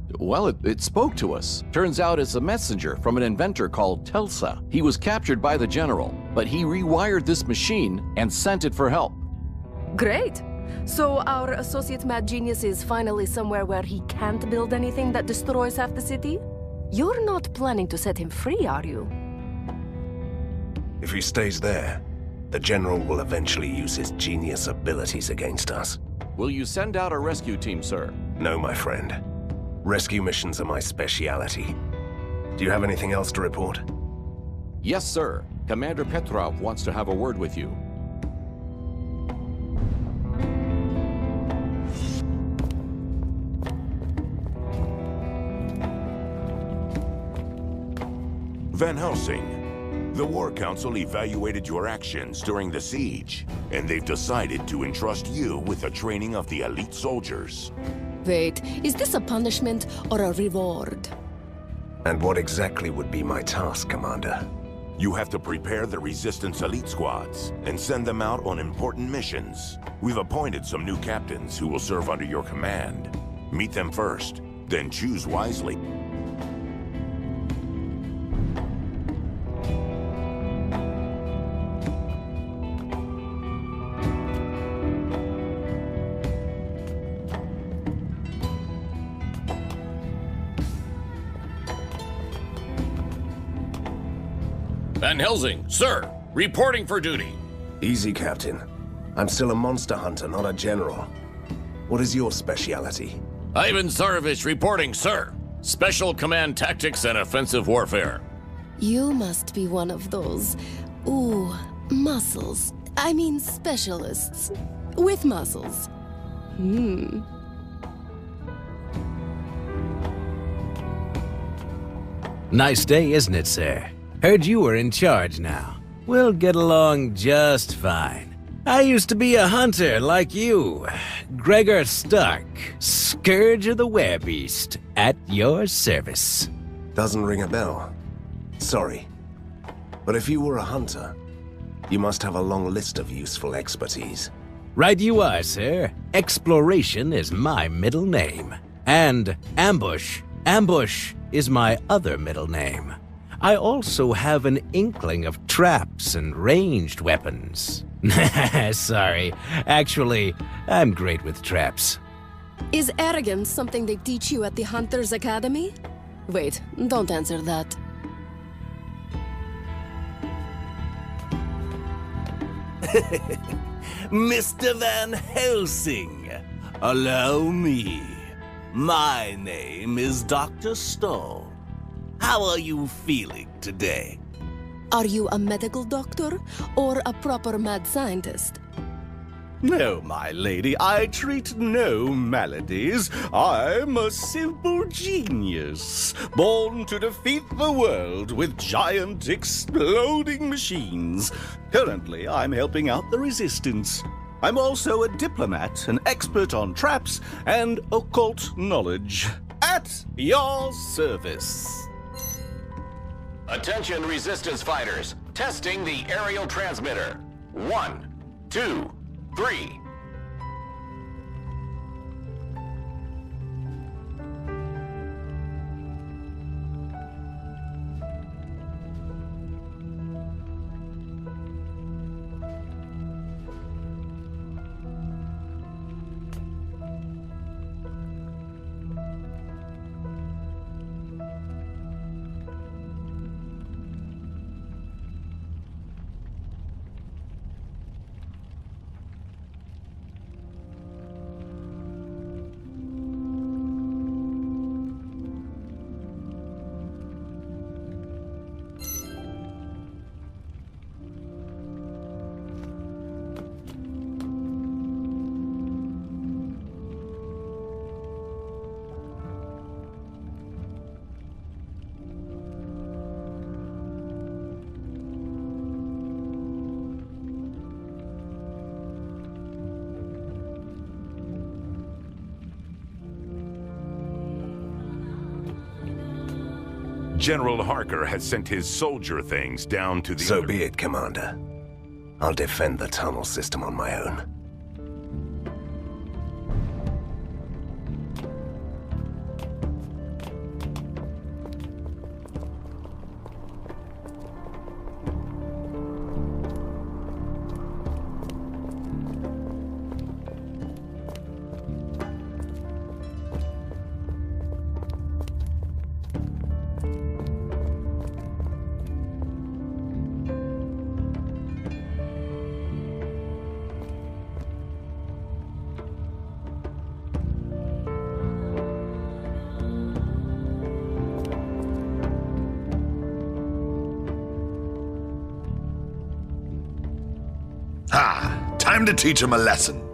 spoke to us. Turns out it's a messenger from an inventor called DESSA. He was captured by the general, but he rewired this machine and sent it for help. Great. So our associate mad genius is finally somewhere where he can't build anything that destroys half the city? You're not planning to set him free, are you? If he stays there, the General will eventually use his genius abilities against us. Will you send out a rescue team, sir? No, my friend. Rescue missions are my speciality. Do you have anything else to report? Yes, sir. Commander Petrov wants to have a word with you. Van Helsing, the War Council evaluated your actions during the siege, and they've decided to entrust you with the training of the elite soldiers. Wait, is this a punishment or a reward? And what exactly would be my task, Commander? You have to prepare the Resistance elite squads and send them out on important missions. We've appointed some new captains who will serve under your command. Meet them first, then choose wisely. Van Helsing, sir, reporting for duty. Easy, Captain. I'm still a monster hunter, not a general. What is your speciality? Ivan Tsarevich reporting, sir. Special Command Tactics and Offensive Warfare. You must be one of those... muscles. I mean specialists. With muscles. Nice day, isn't it, sir? Heard you were in charge now. We'll get along just fine. I used to be a hunter like you. Gregor Stark, Scourge of the Werebeast, at your service. Doesn't ring a bell. Sorry. But if you were a hunter, you must have a long list of useful expertise. Right you are, sir. Exploration is my middle name. And Ambush. Ambush is my other middle name. I also have an inkling of traps and ranged weapons. Sorry. Actually, I'm great with traps. Is arrogance something they teach you at the Hunters Academy? Wait, don't answer that. Mr. Van Helsing, allow me. My name is Dr. Stoll. How are you feeling today? Are you a medical doctor or a proper mad scientist? No, my lady, I treat no maladies. I'm a simple genius, born to defeat the world with giant exploding machines. Currently, I'm helping out the Resistance. I'm also a diplomat, an expert on traps and occult knowledge. At your service. Attention Resistance fighters. Testing the aerial transmitter. 1, 2, 3. General Harker has sent his soldier things down to the So other... be it, Commander. I'll defend the tunnel system on my own. Ha! Time to teach him a lesson.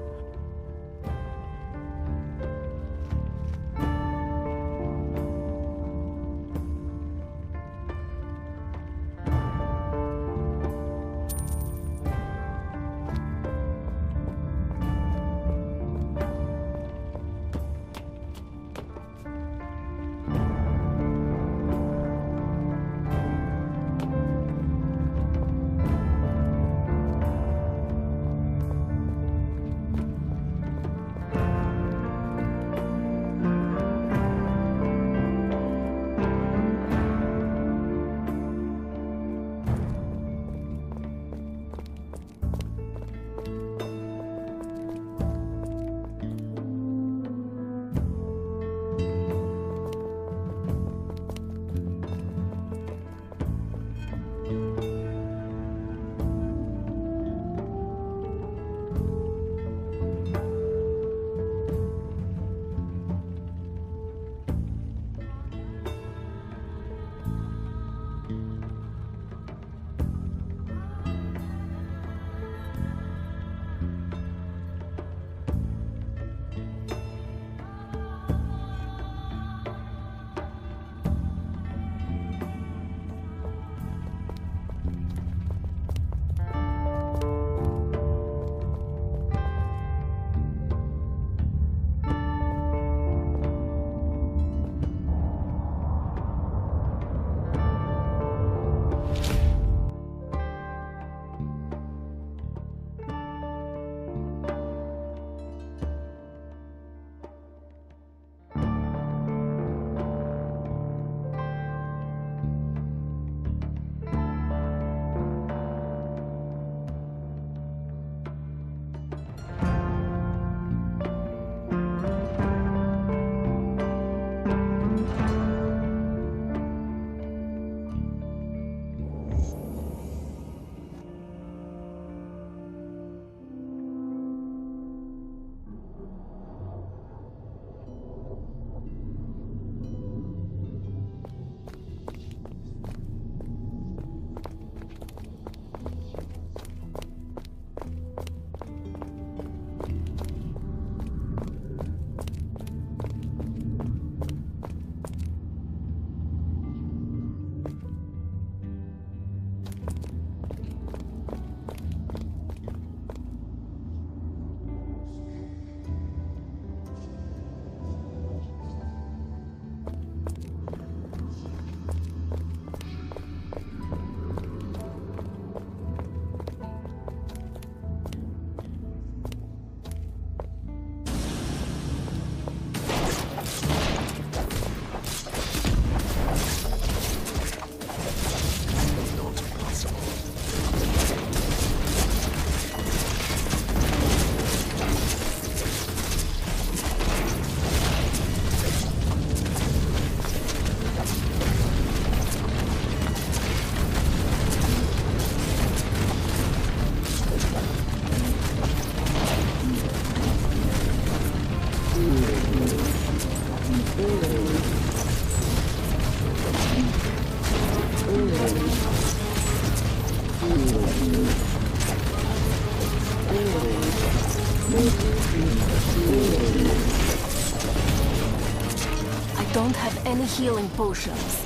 I don't have any healing potions.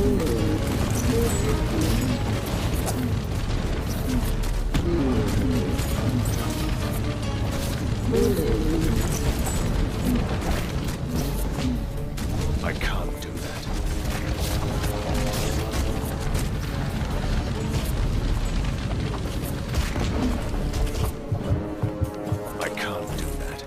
I can't do that. I can't do that.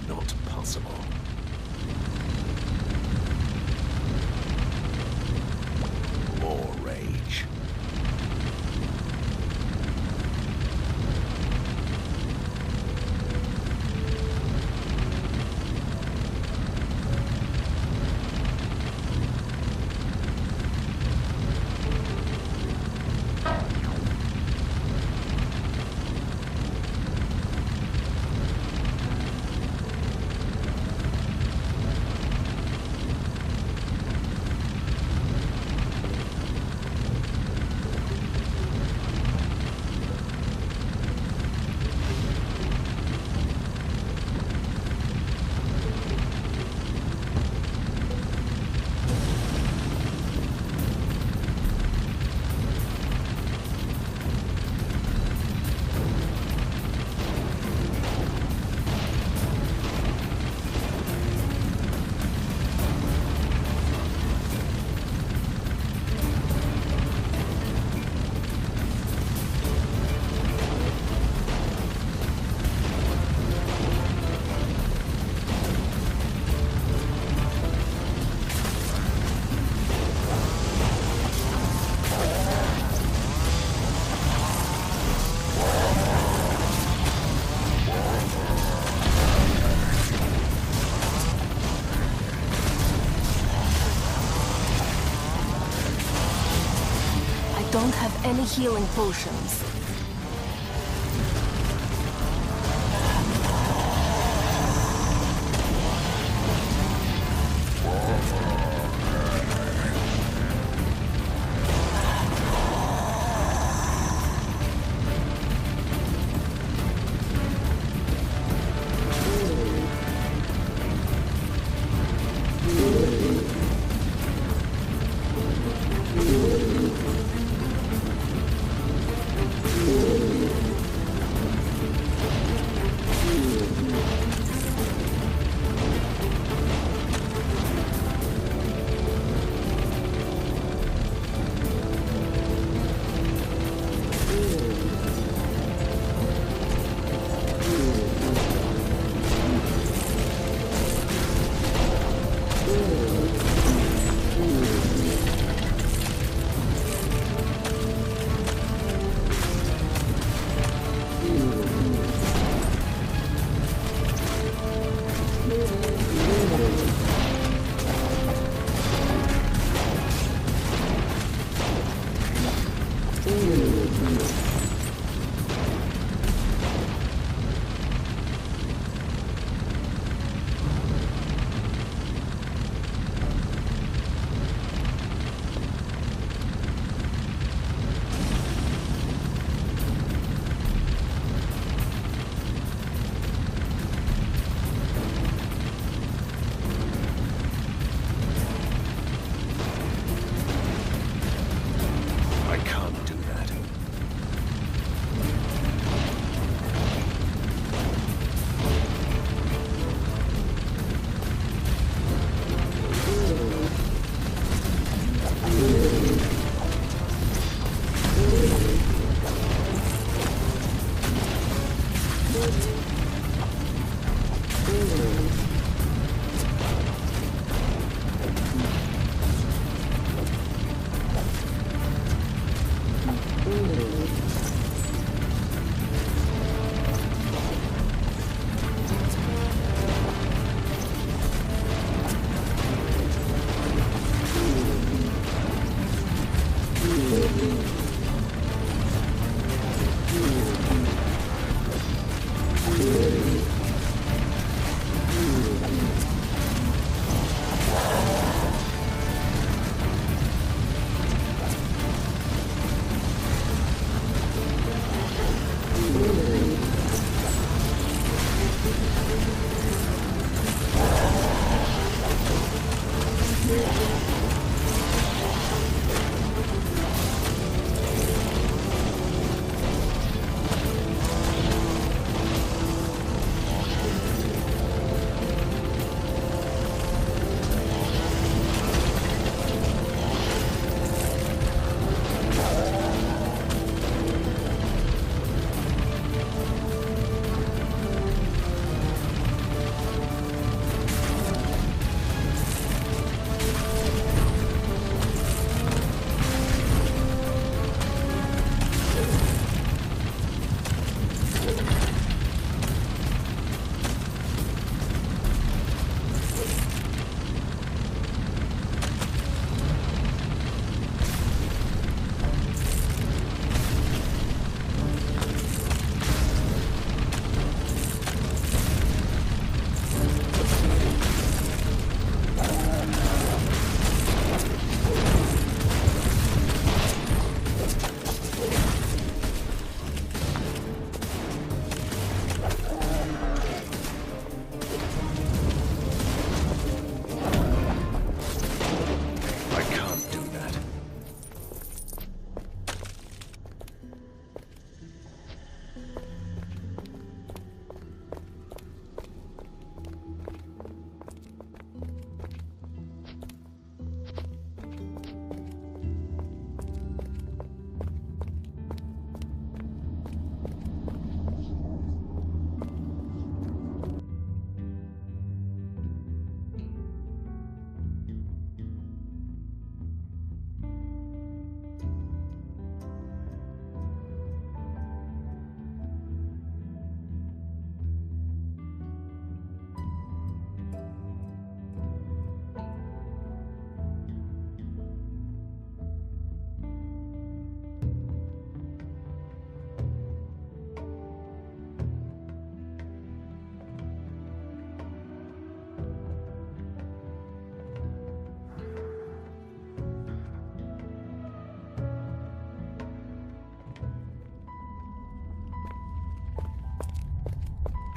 Not possible. More rage. Don't have any healing potions.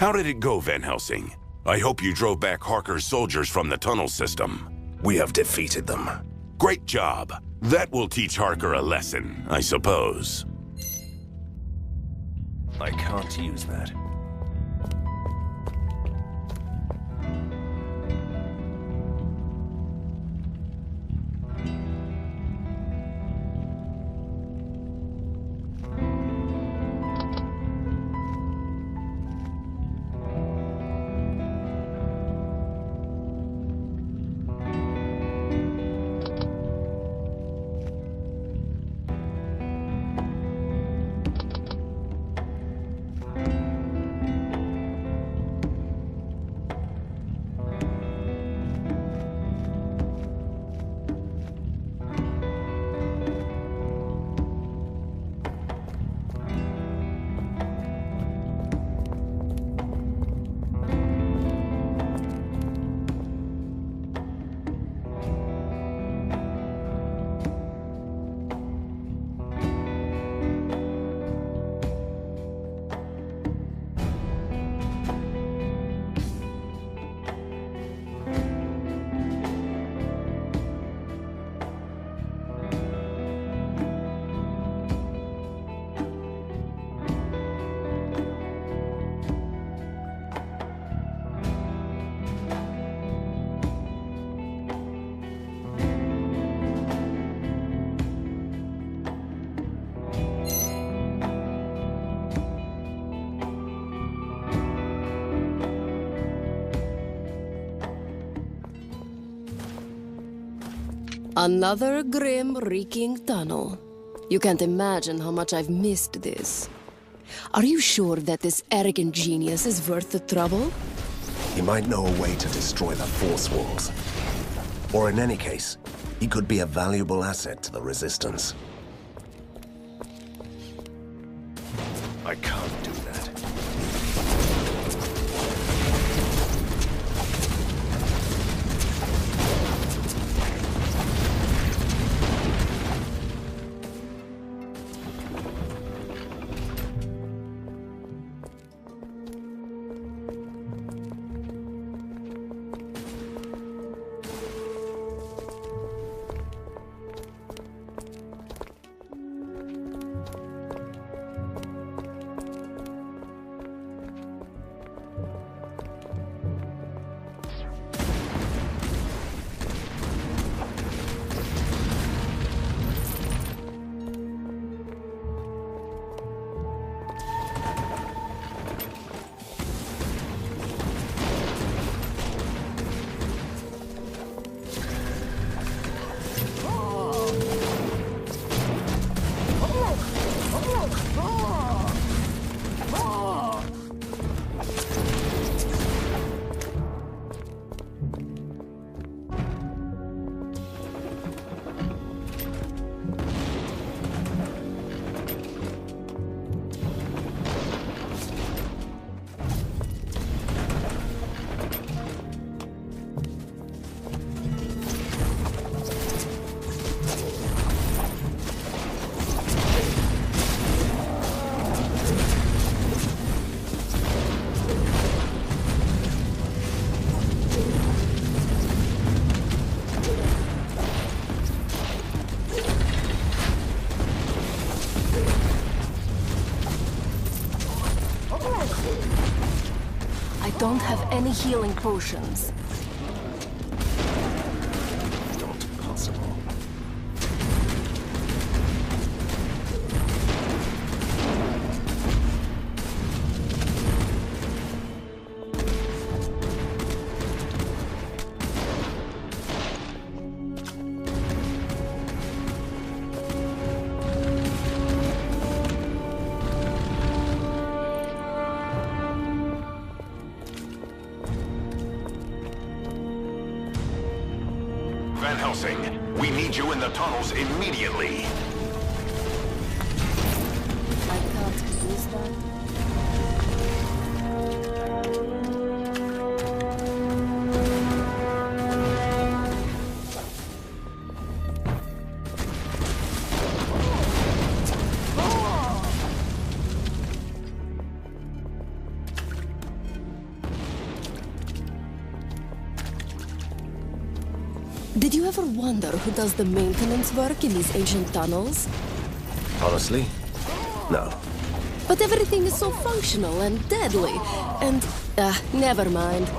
How did it go, Van Helsing? I hope you drove back Harker's soldiers from the tunnel system. We have defeated them. Great job. That will teach Harker a lesson, I suppose. I can't use that. Another grim, reeking tunnel. You can't imagine how much I've missed this. Are you sure that this arrogant genius is worth the trouble? He might know a way to destroy the force walls. Or in any case, he could be a valuable asset to the Resistance. I can't do that. Don't have any healing potions. Not possible. Van Helsing, we need you in the tunnels immediately. I can't use that. Did you ever wonder who does the maintenance work in these ancient tunnels? Honestly, no. But everything is so functional and deadly, and... never mind.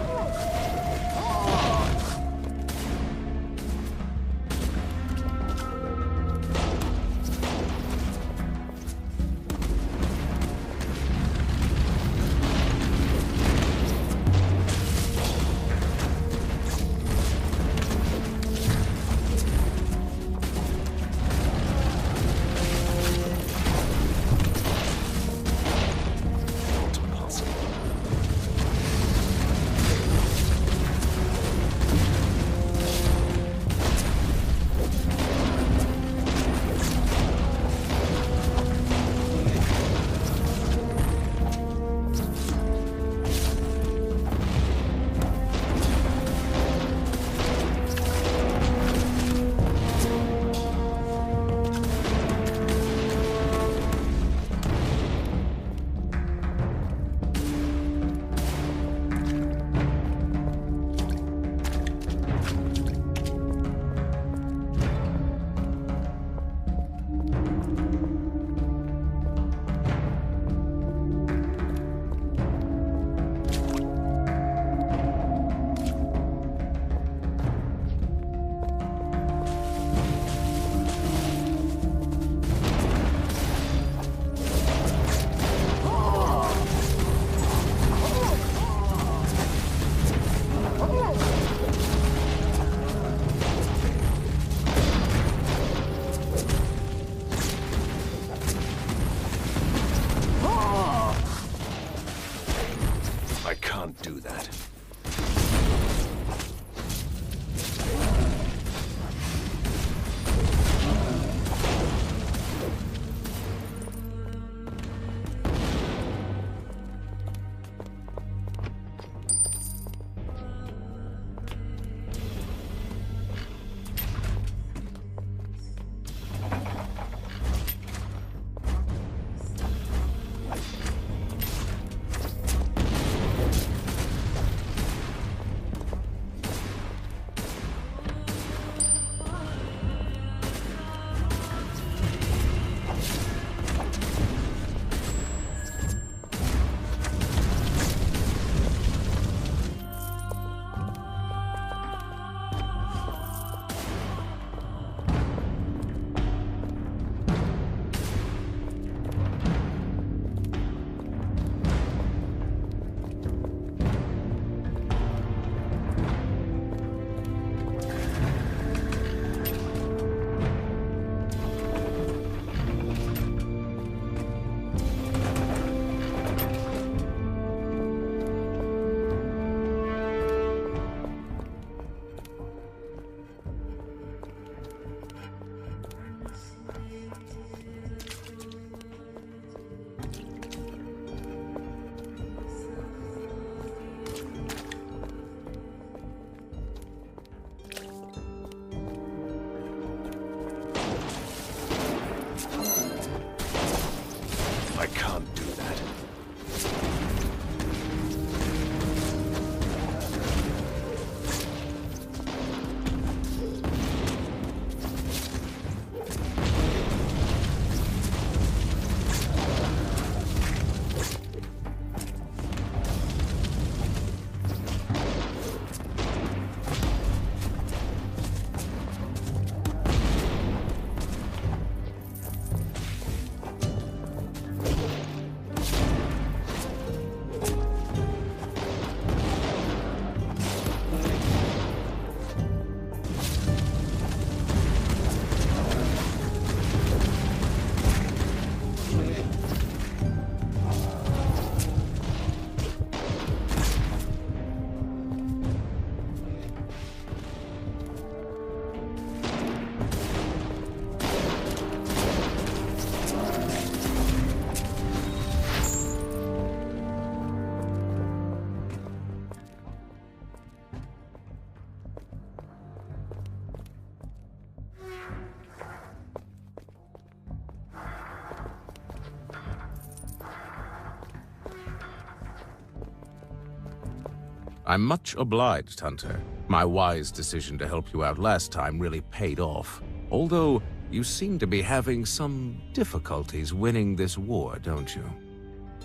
I'm much obliged, Hunter. My wise decision to help you out last time really paid off. Although, you seem to be having some difficulties winning this war, don't you?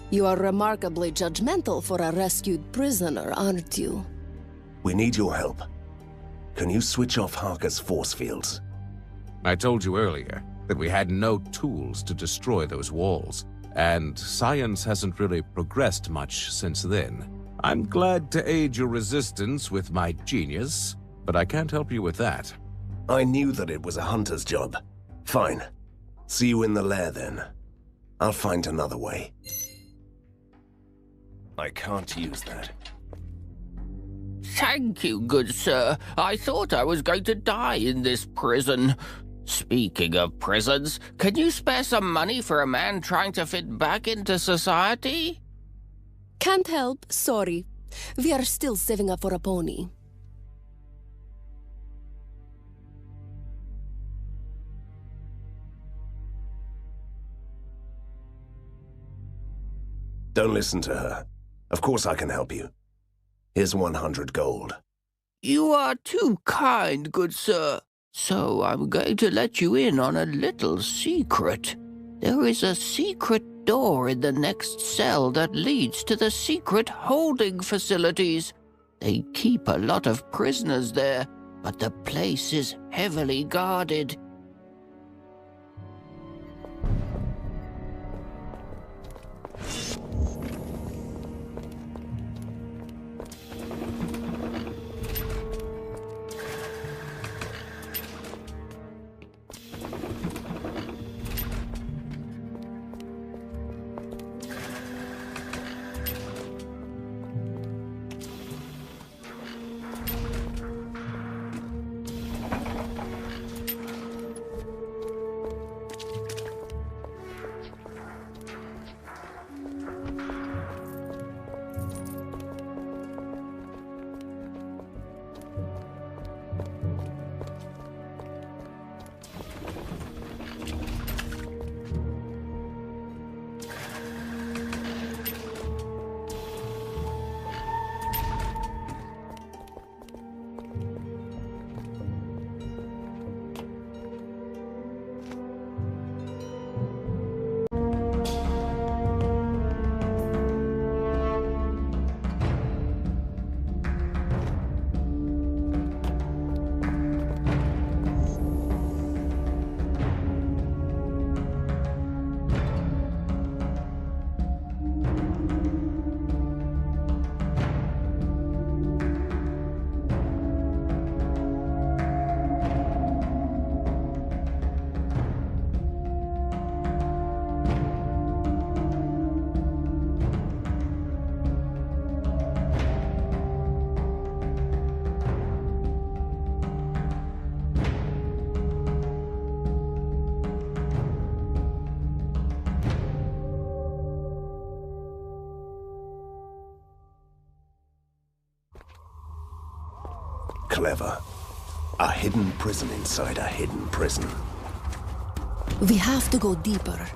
You are remarkably judgmental for a rescued prisoner, aren't you? We need your help. Can you switch off Harker's force fields? I told you earlier that we had no tools to destroy those walls, and science hasn't really progressed much since then. I'm glad to aid your resistance with my genius, but I can't help you with that. I knew that it was a hunter's job. Fine. See you in the lair then. I'll find another way. I can't use that. Thank you, good sir. I thought I was going to die in this prison. Speaking of prisons, can you spare some money for a man trying to fit back into society? Can't help, sorry. We are still saving up for a pony. Don't listen to her. Of course I can help you. Here's 100 gold. You are too kind, good sir. So I'm going to let you in on a little secret. There is a secret door in the next cell that leads to the secret holding facilities. They keep a lot of prisoners there, but the place is heavily guarded. Clever. A hidden prison inside a hidden prison. We have to go deeper.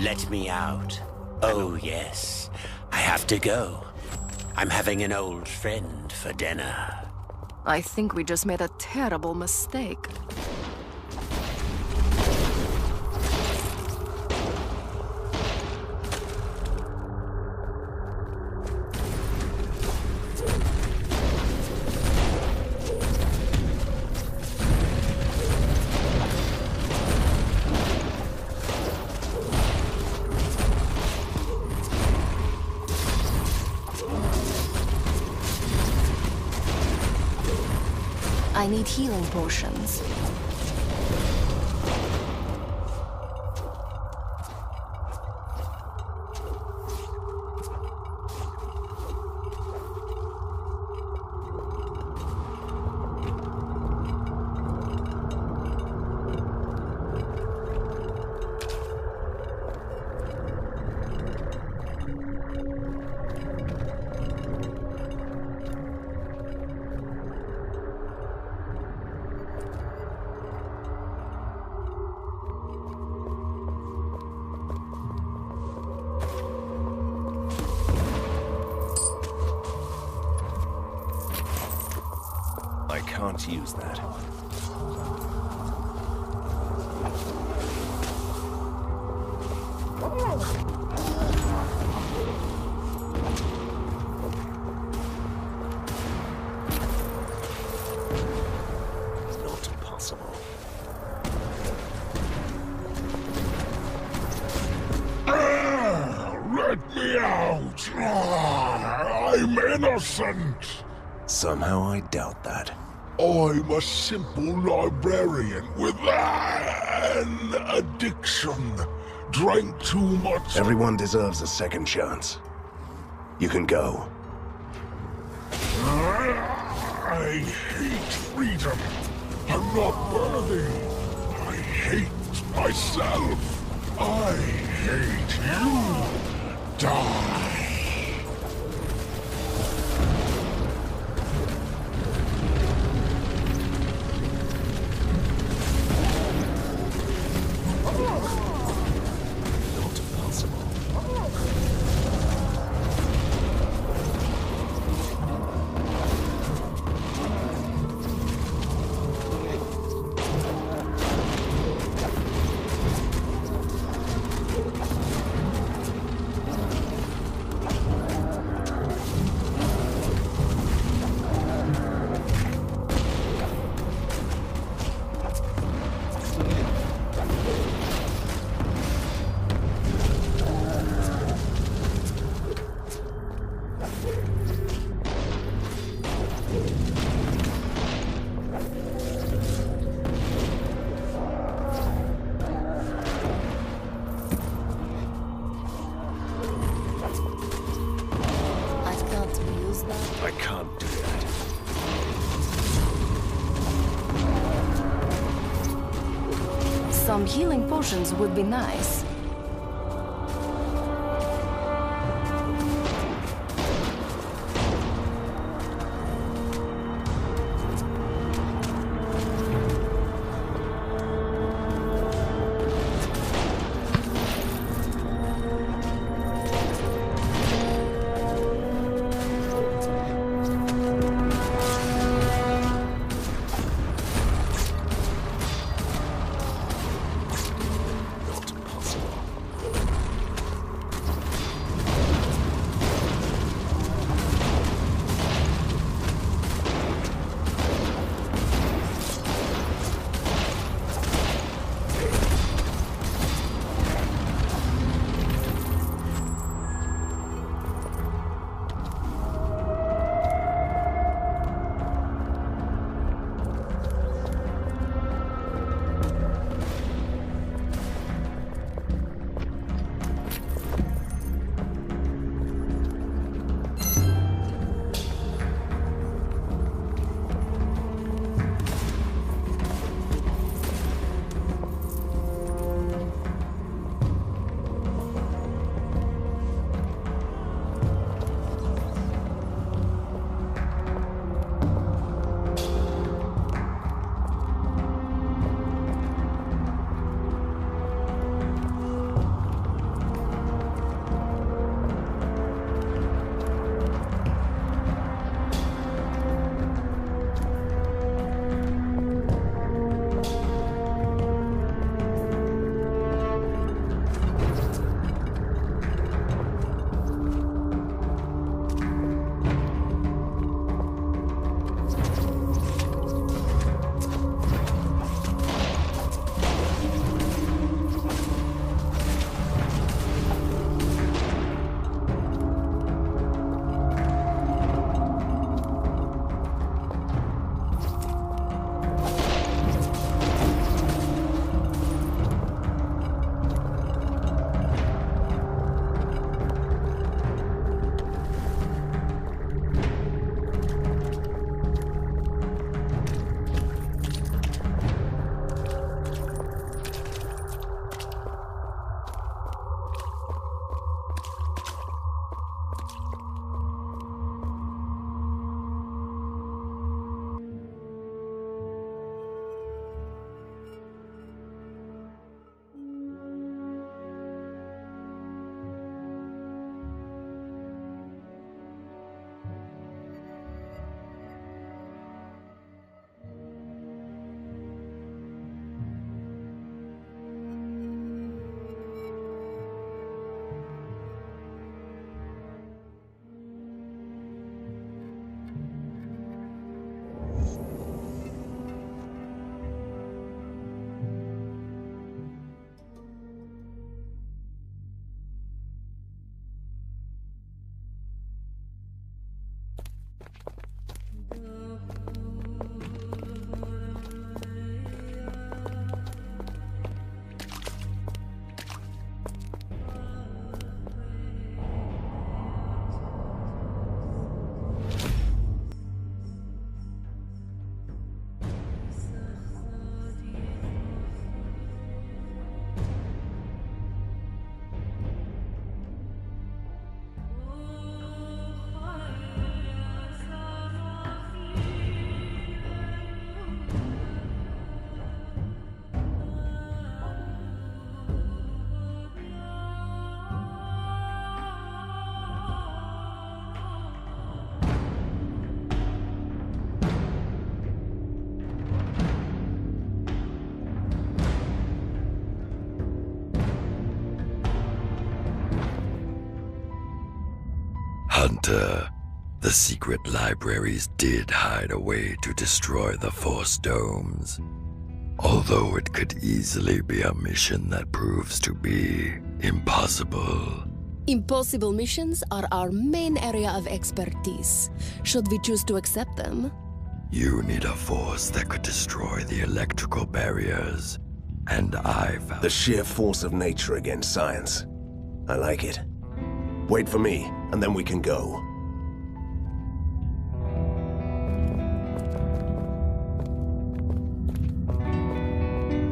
Let me out. Oh, yes. I have to go. I'm having an old friend for dinner. I think we just made a terrible mistake. I need healing potions. I can't use that. Not possible. Let me out! I'm innocent! Somehow I doubt that. I'm a simple librarian with an addiction. Drank too much. Everyone deserves a second chance. You can go. I hate freedom. I'm not worthy. I hate myself. I hate you. Die. I can't do that. Some healing potions would be nice. Not possible. Hunter, the secret libraries did hide a way to destroy the Force Domes. Although it could easily be a mission that proves to be impossible. Impossible missions are our main area of expertise. Should we choose to accept them? You need a force that could destroy the electrical barriers. And I found the sheer force of nature against science. I like it. Wait for me, and then we can go.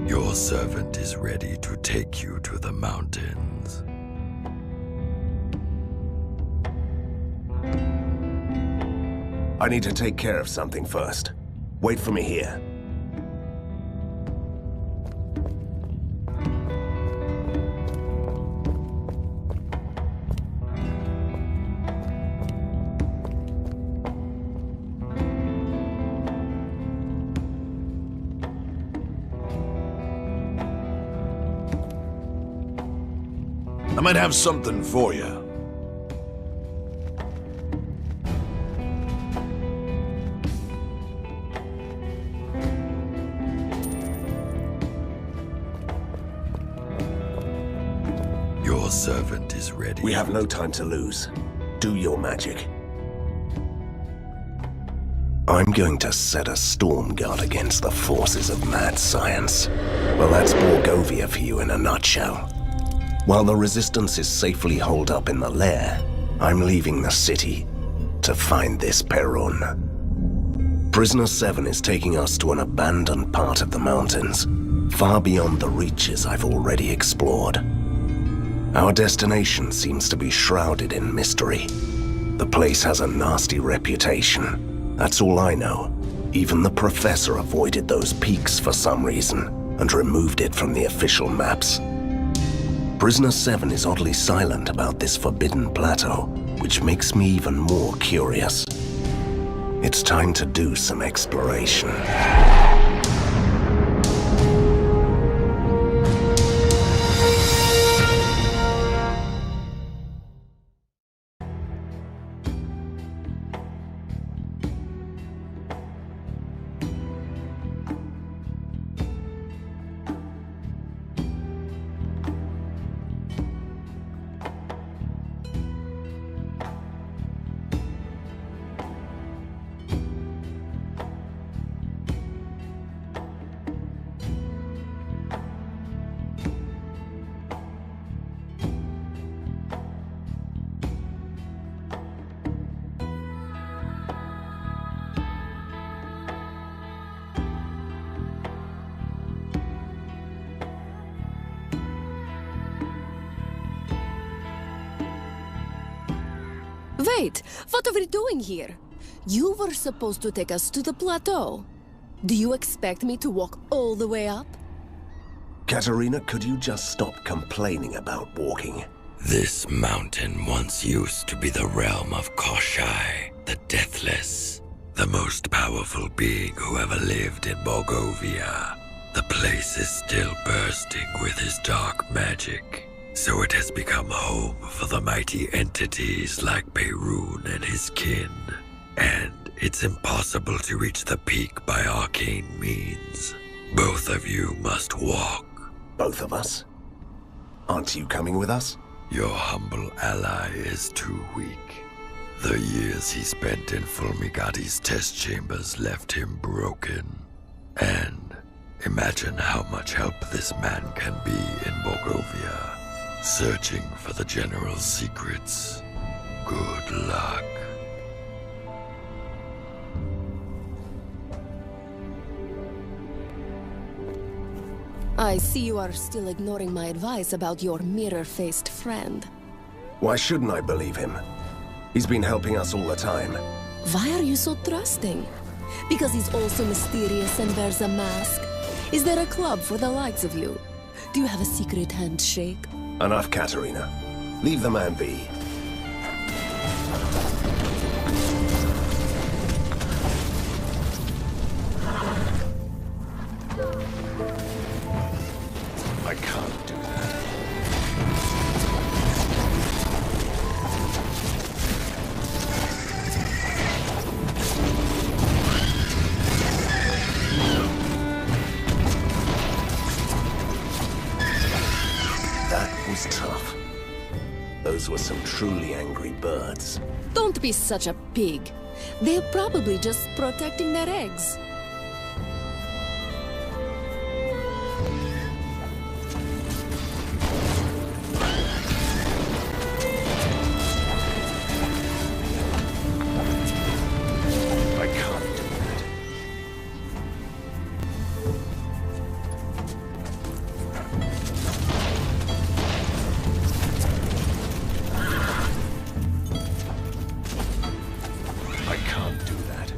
Your servant is ready to take you to the mountains. I need to take care of something first. Wait for me here. I might have something for you. Your servant is ready. We have no time to lose. Do your magic. I'm going to set a storm guard against the forces of mad science. Well, that's Borgovia for you in a nutshell. While the resistance is safely holed up in the lair, I'm leaving the city to find this Perun. Prisoner 7 is taking us to an abandoned part of the mountains, far beyond the reaches I've already explored. Our destination seems to be shrouded in mystery. The place has a nasty reputation. That's all I know. Even the professor avoided those peaks for some reason and removed it from the official maps. Prisoner 7 is oddly silent about this forbidden plateau, which makes me even more curious. It's time to do some exploration. Wait, what are we doing here? You were supposed to take us to the plateau. Do you expect me to walk all the way up? Katerina, could you just stop complaining about walking? This mountain once used to be the realm of Koshai, the Deathless, the most powerful being who ever lived in Borgovia. The place is still bursting with his dark magic, so it has become home for the mighty entities like Perun and his kin. And it's impossible to reach the peak by arcane means. Both of you must walk. Both of us? Aren't you coming with us? Your humble ally is too weak. The years he spent in Fulmigati's test chambers left him broken. And imagine how much help this man can be in Borgovia, searching for the General's secrets. Good luck. I see you are still ignoring my advice about your mirror-faced friend. Why shouldn't I believe him? He's been helping us all the time. Why are you so trusting? Because he's also mysterious and wears a mask? Is there a club for the likes of you? Do you have a secret handshake? Enough, Katerina. Leave the man be. I can't do that. truly angry birds. Don't be such a pig. They're probably just protecting their eggs. I can't do that.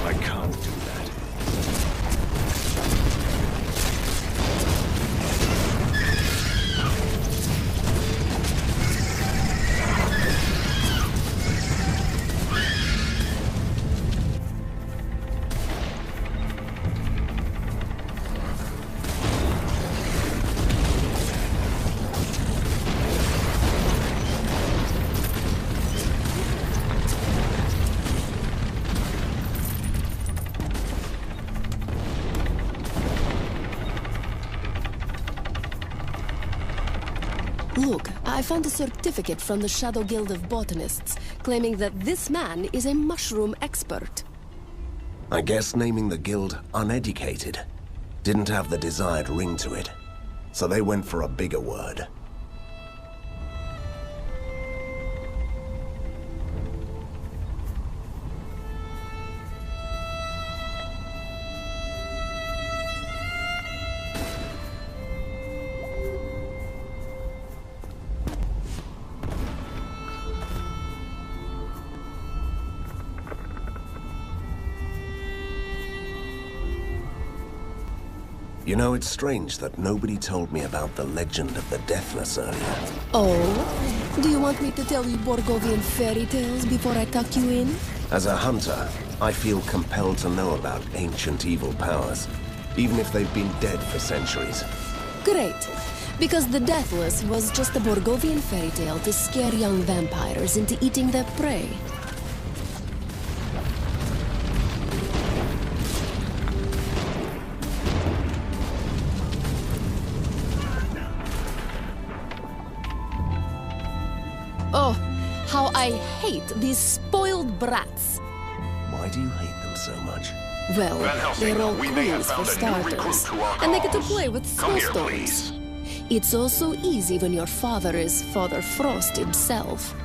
I can't do that. Look, I found a certificate from the Shadow Guild of Botanists, claiming that this man is a mushroom expert. I guess naming the guild uneducated didn't have the desired ring to it, so they went for a bigger word. You know, it's strange that nobody told me about the legend of the Deathless earlier. Oh? Do you want me to tell you Borgovian fairy tales before I tuck you in? As a hunter, I feel compelled to know about ancient evil powers, even if they've been dead for centuries. Great. Because the Deathless was just a Borgovian fairy tale to scare young vampires into eating their prey. Oh, how I hate these spoiled brats. Why do you hate them so much? Well, Helsing, they're all we may have queens for found a new recruit starters, to our and they get to cause. play with Come here, snowstorms. please. It's all so easy when your father is Father Frost himself.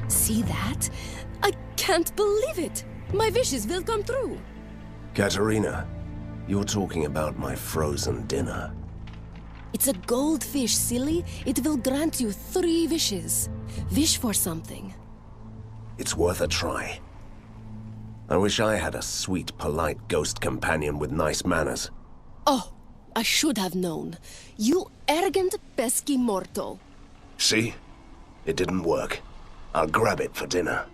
See that? I can't believe it! My wishes will come true! Katerina, you're talking about my frozen dinner. It's a goldfish, silly. It will grant you 3 wishes. Wish for something. It's worth a try. I wish I had a sweet, polite ghost companion with nice manners. Oh, I should have known. You arrogant, pesky mortal. See? It didn't work. I'll grab it for dinner.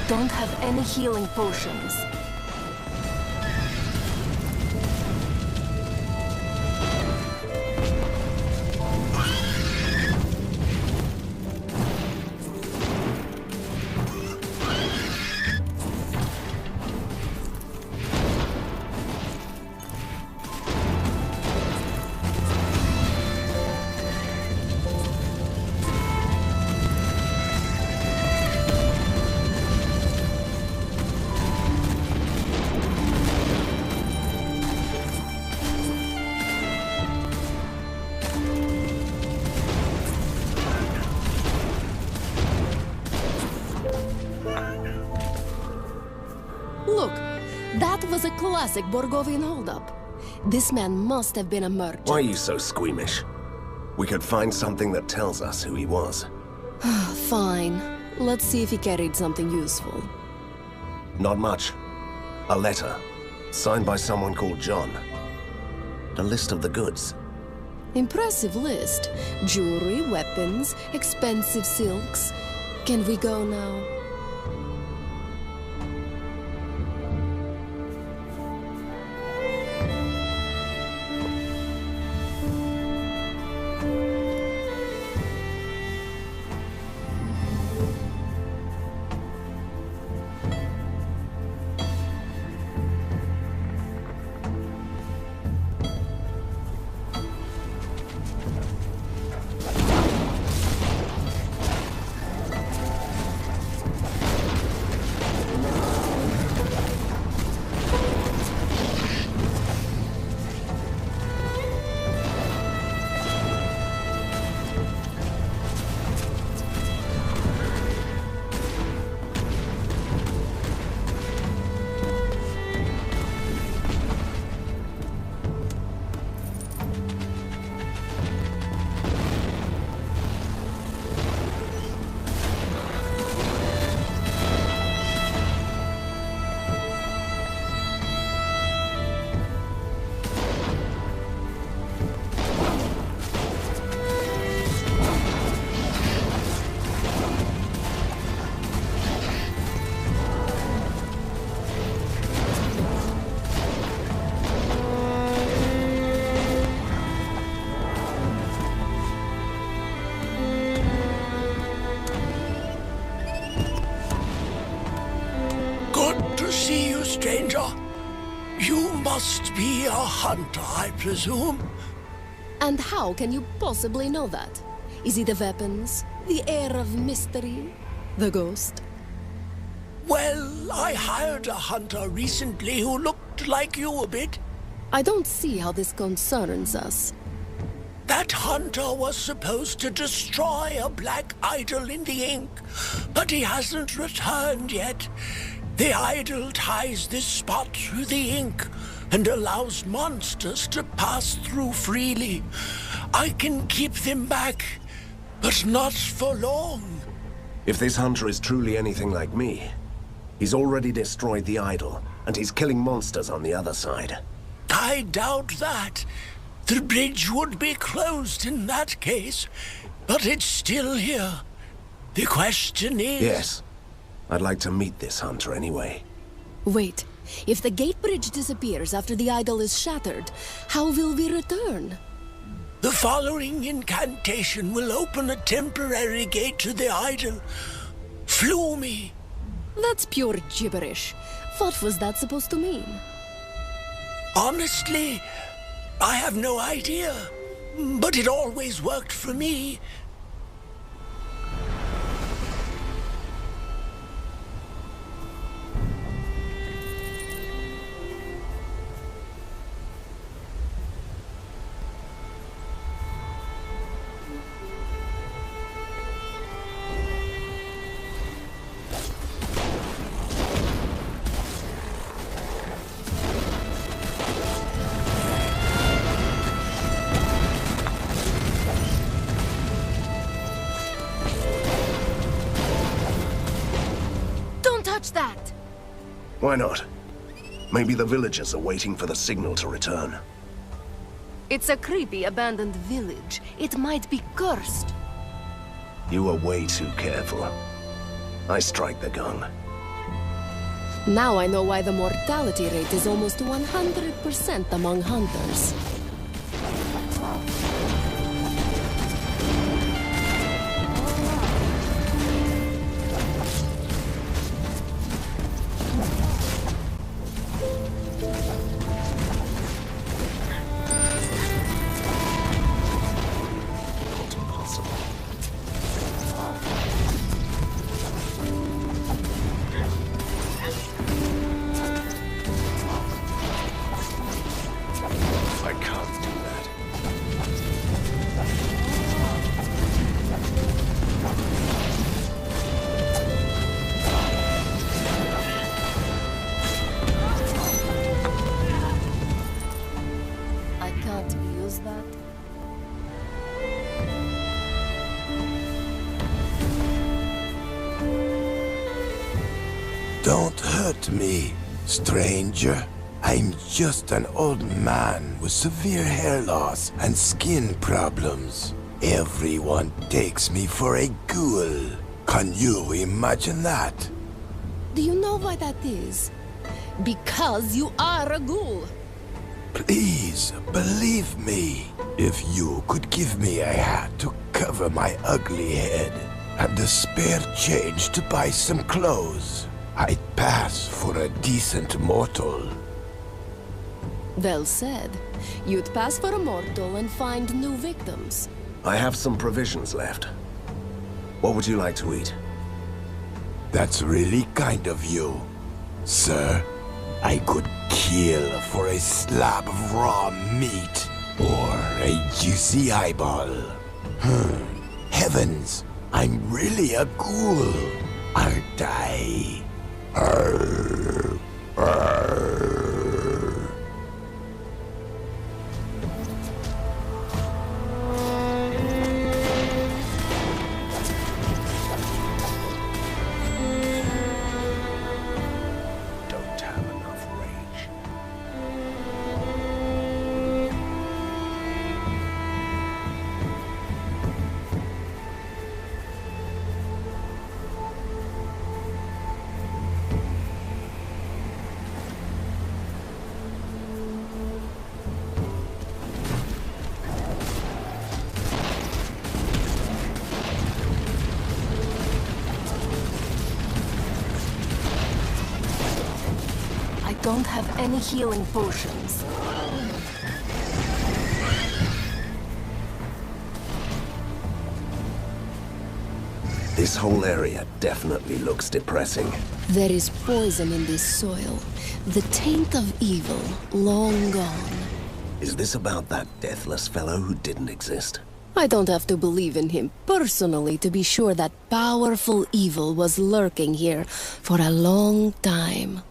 I don't have any healing potions. classic Borgovian holdup. This man must have been a merchant. Why are you so squeamish? We could find something that tells us who he was. Fine. Let's see if he carried something useful. Not much. A letter, signed by someone called John. A list of the goods. Impressive list. Jewelry, weapons, expensive silks. Can we go now? Stranger, you must be a hunter, I presume? And how can you possibly know that? Is it the weapons? The air of mystery? The ghost? Well, I hired a hunter recently who looked like you a bit. I don't see how this concerns us. That hunter was supposed to destroy a black idol in the ink, but he hasn't returned yet. The idol ties this spot through the ink and allows monsters to pass through freely. I can keep them back, but not for long. If this hunter is truly anything like me, he's already destroyed the idol, and he's killing monsters on the other side. I doubt that. The bridge would be closed in that case, but it's still here. The question is... Yes. I'd like to meet this hunter anyway. Wait, if the gate bridge disappears after the idol is shattered, how will we return? The following incantation will open a temporary gate to the idol. Flumi. That's pure gibberish. What was that supposed to mean? Honestly, I have no idea. But it always worked for me. That? Why not? Maybe the villagers are waiting for the signal to return. It's a creepy abandoned village. It might be cursed. You are way too careful. I strike the gun. Now I know why the mortality rate is almost 100% among hunters. I can't. feels that. Don't hurt me, stranger. I'm just an old man with severe hair loss and skin problems. Everyone takes me for a ghoul. Can you imagine that? Do you know why that is? Because you are a ghoul. Please, believe me. If you could give me a hat to cover my ugly head and a spare change to buy some clothes, I'd pass for a decent mortal. Well said. You'd pass for a mortal and find new victims. I have some provisions left. What would you like to eat? That's really kind of you, sir. I could kill for a slab of raw meat or a juicy eyeball. Heavens, I'm really a ghoul, aren't I? Arr, arr. Don't have any healing potions. This whole area definitely looks depressing. There is poison in this soil. The taint of evil, long gone. Is this about that deathless fellow who didn't exist? I don't have to believe in him personally to be sure that powerful evil was lurking here for a long time.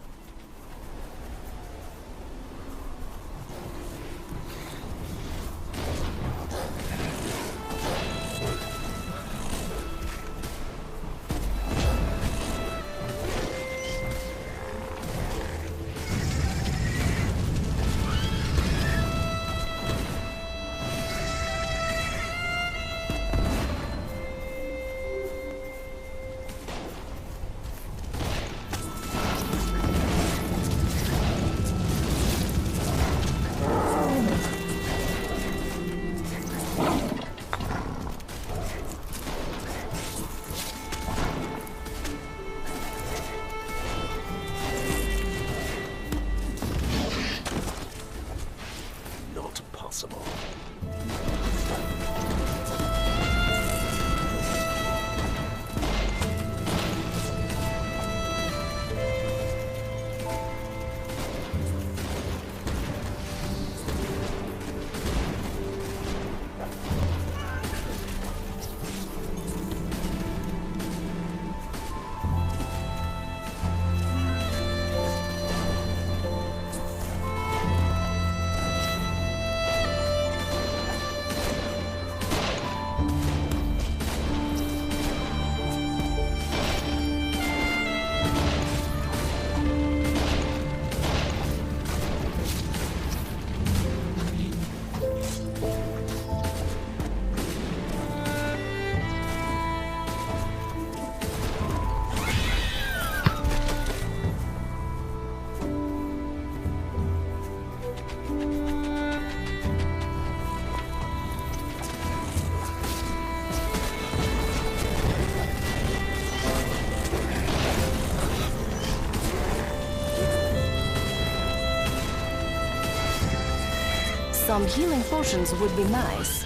Some healing potions would be nice.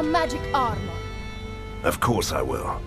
some magic armor. Of course I will.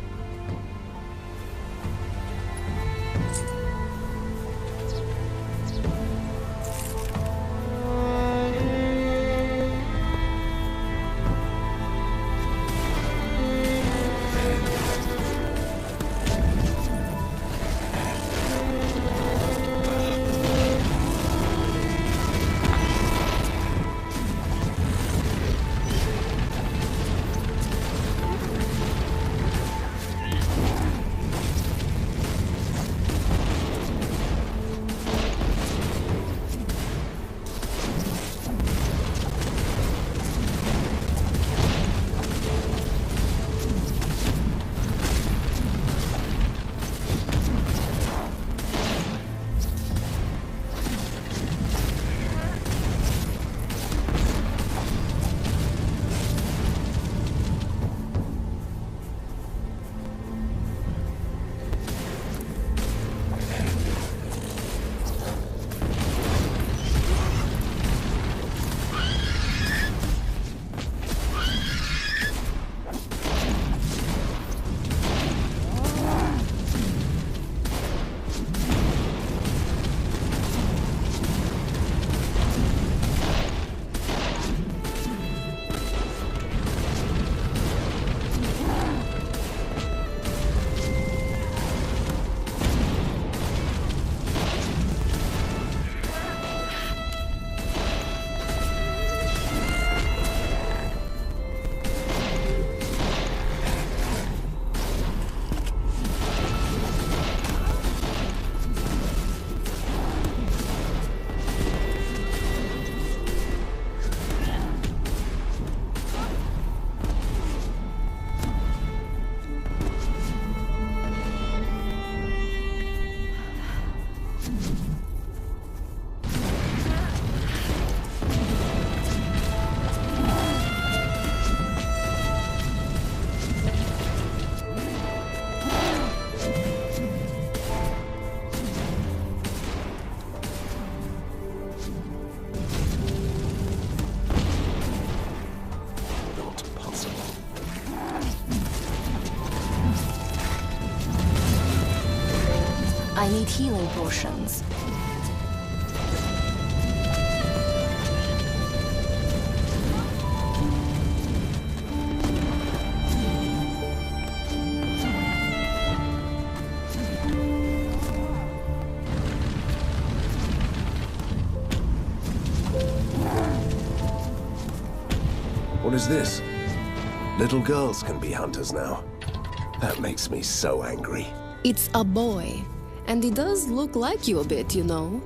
I need healing potions. What is this? Little girls can be hunters now. That makes me so angry. It's a boy. And he does look like you a bit, you know.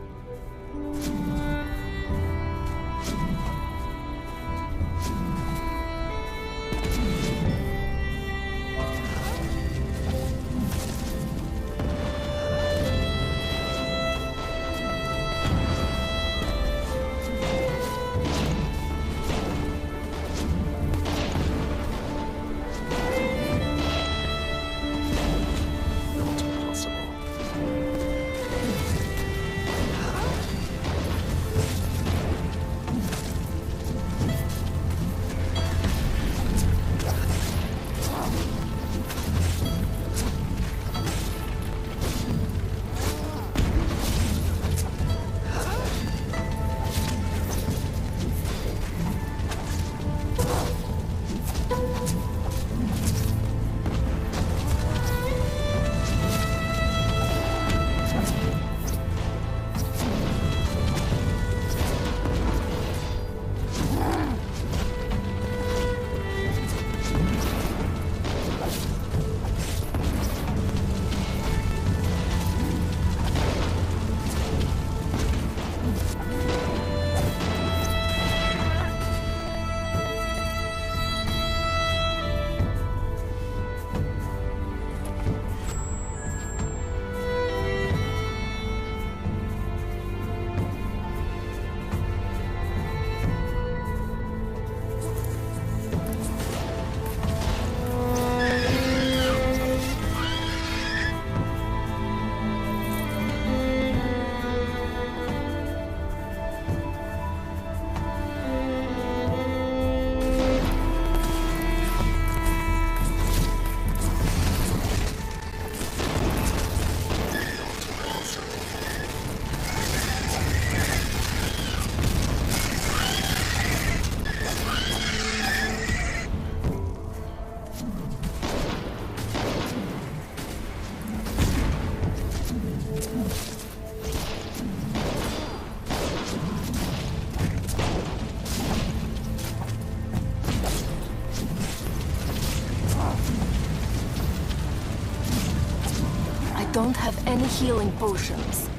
don't have any healing potions.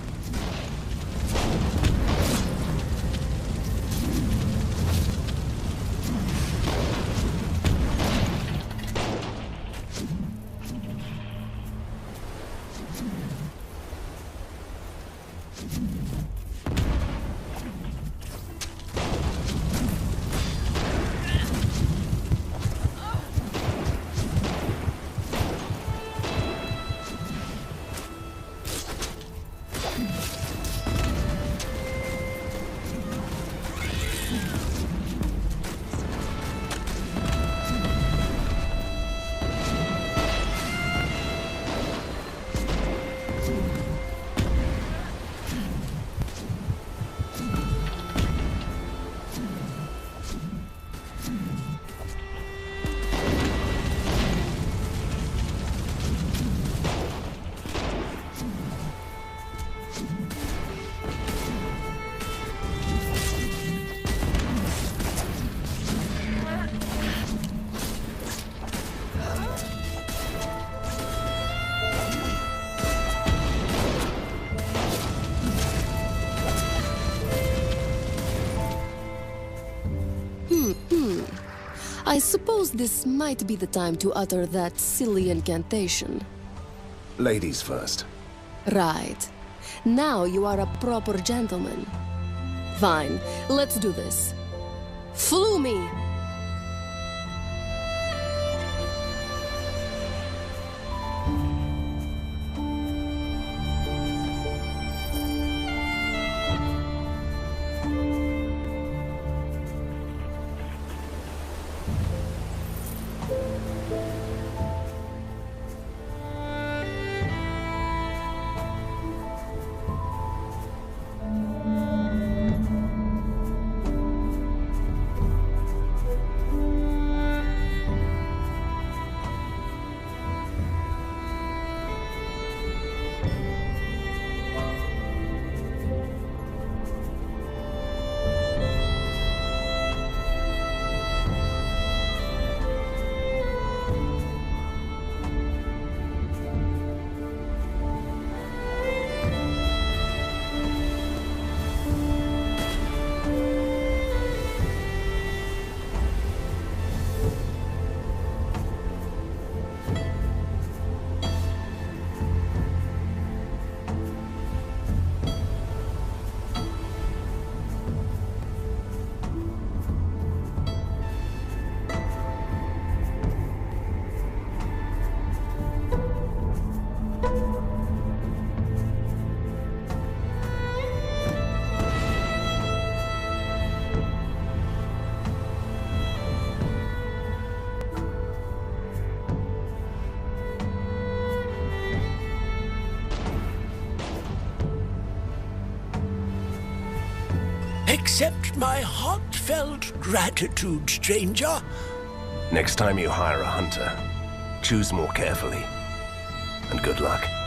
I suppose this might be the time to utter that silly incantation. Ladies first. Right. Now you are a proper gentleman. Fine, let's do this. Flew me! Accept my heartfelt gratitude, stranger. Next time you hire a hunter, choose more carefully. And good luck.